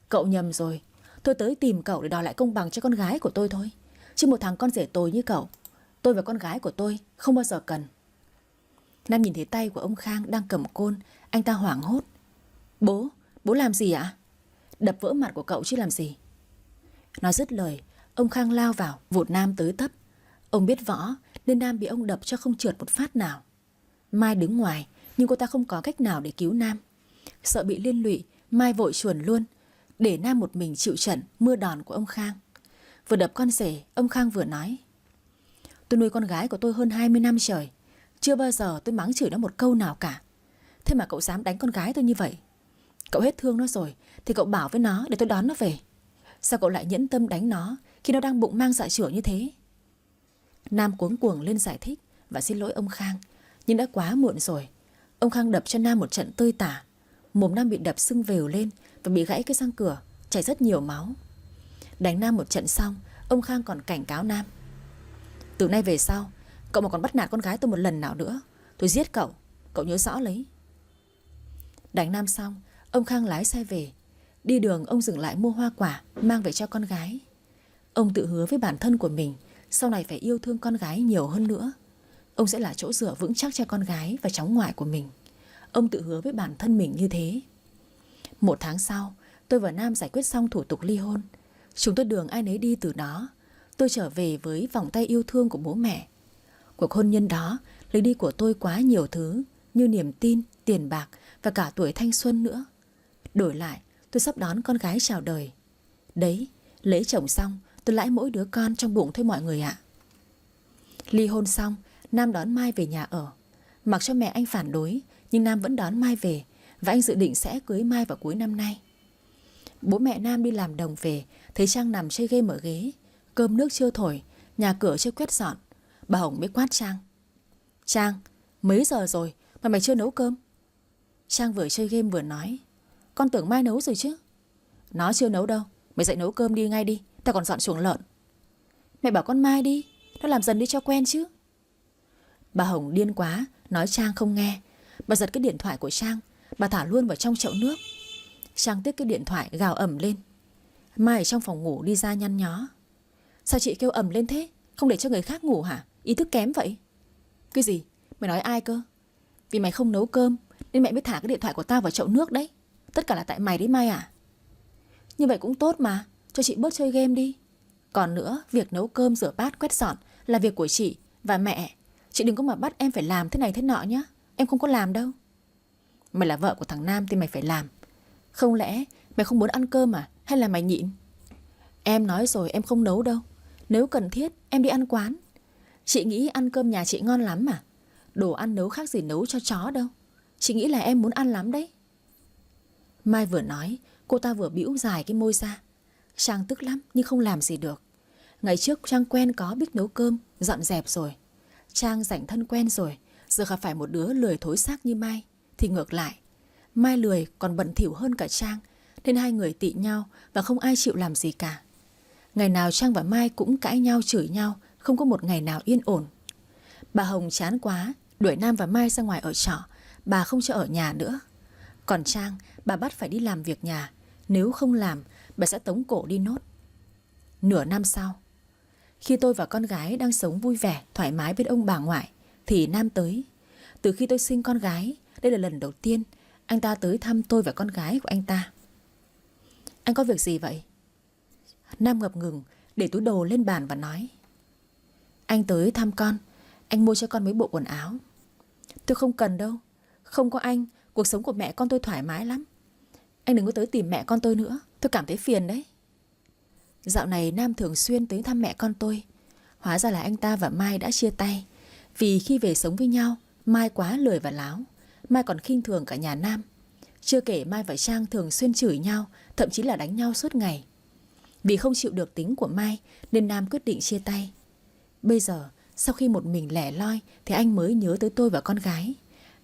Cậu nhầm rồi. Tôi tới tìm cậu để đòi lại công bằng cho con gái của tôi thôi. Chứ một thằng con rể tồi như cậu, tôi và con gái của tôi không bao giờ cần. Nam nhìn thấy tay của ông Khang đang cầm côn. Anh ta hoảng hốt: Bố làm gì ạ? Đập vỡ mặt của cậu chứ làm gì. Nói dứt lời, ông Khang lao vào vụt Nam tới tấp. Ông biết võ nên Nam bị ông đập cho không trượt một phát nào. Mai đứng ngoài, nhưng cô ta không có cách nào để cứu Nam. Sợ bị liên lụy, Mai vội chuồn luôn, để Nam một mình chịu trận mưa đòn của ông Khang. Vừa đập con rể, ông Khang vừa nói: Tôi nuôi con gái của tôi hơn 20 năm trời, chưa bao giờ tôi mắng chửi nó một câu nào cả. Thế mà cậu dám đánh con gái tôi như vậy. Cậu hết thương nó rồi thì cậu bảo với nó để tôi đón nó về. Sao cậu lại nhẫn tâm đánh nó khi nó đang bụng mang dạ chửa như thế? Nam cuống cuồng lên giải thích và xin lỗi ông Khang, nhưng đã quá muộn rồi. Ông Khang đập cho Nam một trận tơi tả. Mồm Nam bị đập sưng vèo lên và bị gãy cái răng cửa, chảy rất nhiều máu. Đánh Nam một trận xong, ông Khang còn cảnh cáo Nam: Từ nay về sau, cậu mà còn bắt nạt con gái tôi một lần nào nữa, tôi giết cậu, cậu nhớ rõ lấy. Đánh Nam xong, ông Khang lái xe về. Đi đường ông dừng lại mua hoa quả mang về cho con gái. Ông tự hứa với bản thân của mình sau này phải yêu thương con gái nhiều hơn nữa. Ông sẽ là chỗ dựa vững chắc cho con gái và cháu ngoại của mình. Ông tự hứa với bản thân mình như thế. 1 tháng sau, tôi và Nam giải quyết xong thủ tục ly hôn. Chúng tôi đường ai nấy đi từ đó. Tôi trở về với vòng tay yêu thương của bố mẹ. Cuộc hôn nhân đó lấy đi của tôi quá nhiều thứ, như niềm tin, tiền bạc và cả tuổi thanh xuân nữa. Đổi lại, tôi sắp đón con gái chào đời. Đấy, lấy chồng xong, tôi lãi mỗi đứa con trong bụng thôi mọi người ạ. Ly hôn xong, Nam đón Mai về nhà ở. Mặc cho mẹ anh phản đối, nhưng Nam vẫn đón Mai về, và anh dự định sẽ cưới Mai vào cuối năm nay. Bố mẹ Nam đi làm đồng về, thấy Trang nằm chơi game ở ghế. Cơm nước chưa thổi, nhà cửa chưa quét dọn. Bà Hồng mới quát Trang: Trang, mấy giờ rồi mà mày chưa nấu cơm? Trang vừa chơi game vừa nói: Con tưởng Mai nấu rồi chứ. Nó chưa nấu đâu, mày dậy nấu cơm đi ngay đi, tao còn dọn chuồng lợn. Mẹ bảo con Mai đi, nó làm dần đi cho quen chứ. Bà Hồng điên quá, nói Trang không nghe. Bà giật cái điện thoại của Trang, bà thả luôn vào trong chậu nước. Trang tiếc cái điện thoại gào ầm lên. Mai ở trong phòng ngủ đi ra nhăn nhó: Sao chị kêu ầm lên thế? Không để cho người khác ngủ hả? Ý thức kém vậy. Cái gì? Mày nói ai cơ? Vì mày không nấu cơm nên mẹ mới thả cái điện thoại của tao vào chậu nước đấy. Tất cả là tại mày đấy Mai à? Như vậy cũng tốt mà, cho chị bớt chơi game đi. Còn nữa, việc nấu cơm, rửa bát, quét dọn là việc của chị và mẹ. Chị đừng có mà bắt em phải làm thế này thế nọ nhá. Em không có làm đâu. Mày là vợ của thằng Nam thì mày phải làm. Không lẽ mày không muốn ăn cơm à? Hay là mày nhịn? Em nói rồi em không nấu đâu. Nếu cần thiết em đi ăn quán. Chị nghĩ ăn cơm nhà chị ngon lắm mà. Đồ ăn nấu khác gì nấu cho chó đâu. Chị nghĩ là em muốn ăn lắm đấy. Mai vừa nói, cô ta vừa bĩu dài cái môi ra. Trang tức lắm nhưng không làm gì được. Ngày trước Trang quen có biết nấu cơm, dọn dẹp rồi. Trang rảnh thân quen rồi, giờ gặp phải một đứa lười thối xác như Mai thì ngược lại. Mai lười còn bẩn thỉu hơn cả Trang, nên hai người tị nhau và không ai chịu làm gì cả. Ngày nào Trang và Mai cũng cãi nhau, chửi nhau không có một ngày nào yên ổn. Bà Hồng chán quá, đuổi Nam và Mai ra ngoài ở trọ, bà không cho ở nhà nữa. Còn Trang, bà bắt phải đi làm việc nhà, nếu không làm, bà sẽ tống cổ đi nốt. Nửa năm sau, khi tôi và con gái đang sống vui vẻ, thoải mái bên ông bà ngoại, thì Nam tới. Từ khi tôi sinh con gái, đây là lần đầu tiên anh ta tới thăm tôi và con gái của anh ta. Anh có việc gì vậy? Nam ngập ngừng, để túi đồ lên bàn và nói: Anh tới thăm con, anh mua cho con mấy bộ quần áo. Tôi không cần đâu, không có anh, cuộc sống của mẹ con tôi thoải mái lắm. Anh đừng có tới tìm mẹ con tôi nữa, tôi cảm thấy phiền đấy. Dạo này Nam thường xuyên tới thăm mẹ con tôi. Hóa ra là anh ta và Mai đã chia tay. Vì khi về sống với nhau, Mai quá lười và láo. Mai còn khinh thường cả nhà Nam. Chưa kể Mai và Trang thường xuyên chửi nhau, thậm chí là đánh nhau suốt ngày. Vì không chịu được tính của Mai nên Nam quyết định chia tay. Bây giờ, sau khi một mình lẻ loi thì anh mới nhớ tới tôi và con gái.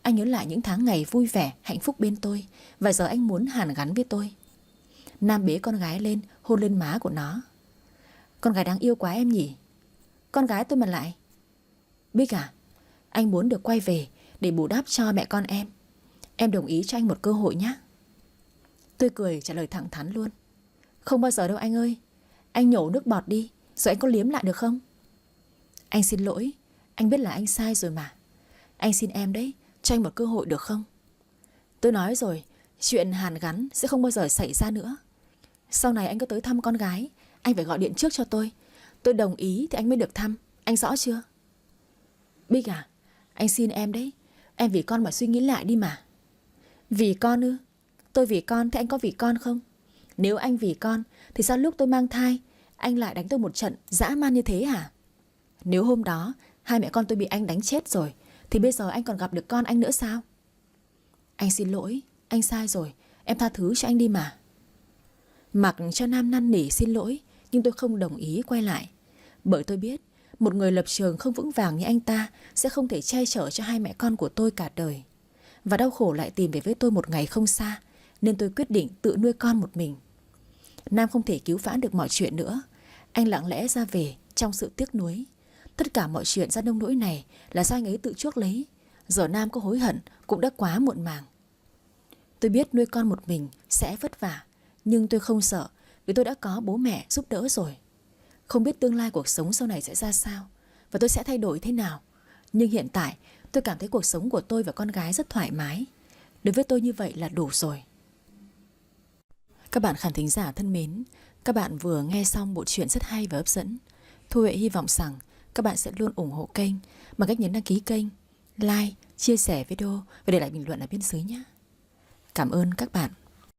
Anh nhớ lại những tháng ngày vui vẻ, hạnh phúc bên tôi. Và giờ anh muốn hàn gắn với tôi. Nam bế con gái lên, hôn lên má của nó. Con gái đáng yêu quá em nhỉ? Con gái tôi mà lại. Bích à, anh muốn được quay về để bù đắp cho mẹ con em. Em đồng ý cho anh một cơ hội nhé. Tôi cười trả lời thẳng thắn luôn. Không bao giờ đâu anh ơi. Anh nhổ nước bọt đi, rồi anh có liếm lại được không? Anh xin lỗi, anh biết là anh sai rồi mà. Anh xin em đấy, cho anh một cơ hội được không? Tôi nói rồi, chuyện hàn gắn sẽ không bao giờ xảy ra nữa. Sau này anh có tới thăm con gái, anh phải gọi điện trước cho tôi. Tôi đồng ý thì anh mới được thăm, anh rõ chưa? Bích à, anh xin em đấy. Em vì con mà suy nghĩ lại đi mà. Vì con ư? Tôi vì con thì anh có vì con không? Nếu anh vì con thì sao lúc tôi mang thai anh lại đánh tôi một trận dã man như thế hả? Nếu hôm đó hai mẹ con tôi bị anh đánh chết rồi thì bây giờ anh còn gặp được con anh nữa sao? Anh xin lỗi, anh sai rồi, em tha thứ cho anh đi mà. Mặc cho Nam năn nỉ xin lỗi, nhưng tôi không đồng ý quay lại. Bởi tôi biết một người lập trường không vững vàng như anh ta sẽ không thể che chở cho hai mẹ con của tôi cả đời. Và đau khổ lại tìm về với tôi một ngày không xa, nên tôi quyết định tự nuôi con một mình. Nam không thể cứu vãn được mọi chuyện nữa. Anh lặng lẽ ra về trong sự tiếc nuối. Tất cả mọi chuyện ra nông nỗi này là do anh ấy tự chuốc lấy. Giờ Nam có hối hận cũng đã quá muộn màng. Tôi biết nuôi con một mình sẽ vất vả, nhưng tôi không sợ vì tôi đã có bố mẹ giúp đỡ rồi. Không biết tương lai cuộc sống sau này sẽ ra sao và tôi sẽ thay đổi thế nào. Nhưng hiện tại tôi cảm thấy cuộc sống của tôi và con gái rất thoải mái. Đối với tôi như vậy là đủ rồi. Các bạn khán thính giả thân mến, các bạn vừa nghe xong bộ truyện rất hay và hấp dẫn. Thu Huệ hy vọng rằng các bạn sẽ luôn ủng hộ kênh bằng cách nhấn đăng ký kênh, like, chia sẻ video và để lại bình luận ở bên dưới nhé. Cảm ơn các bạn.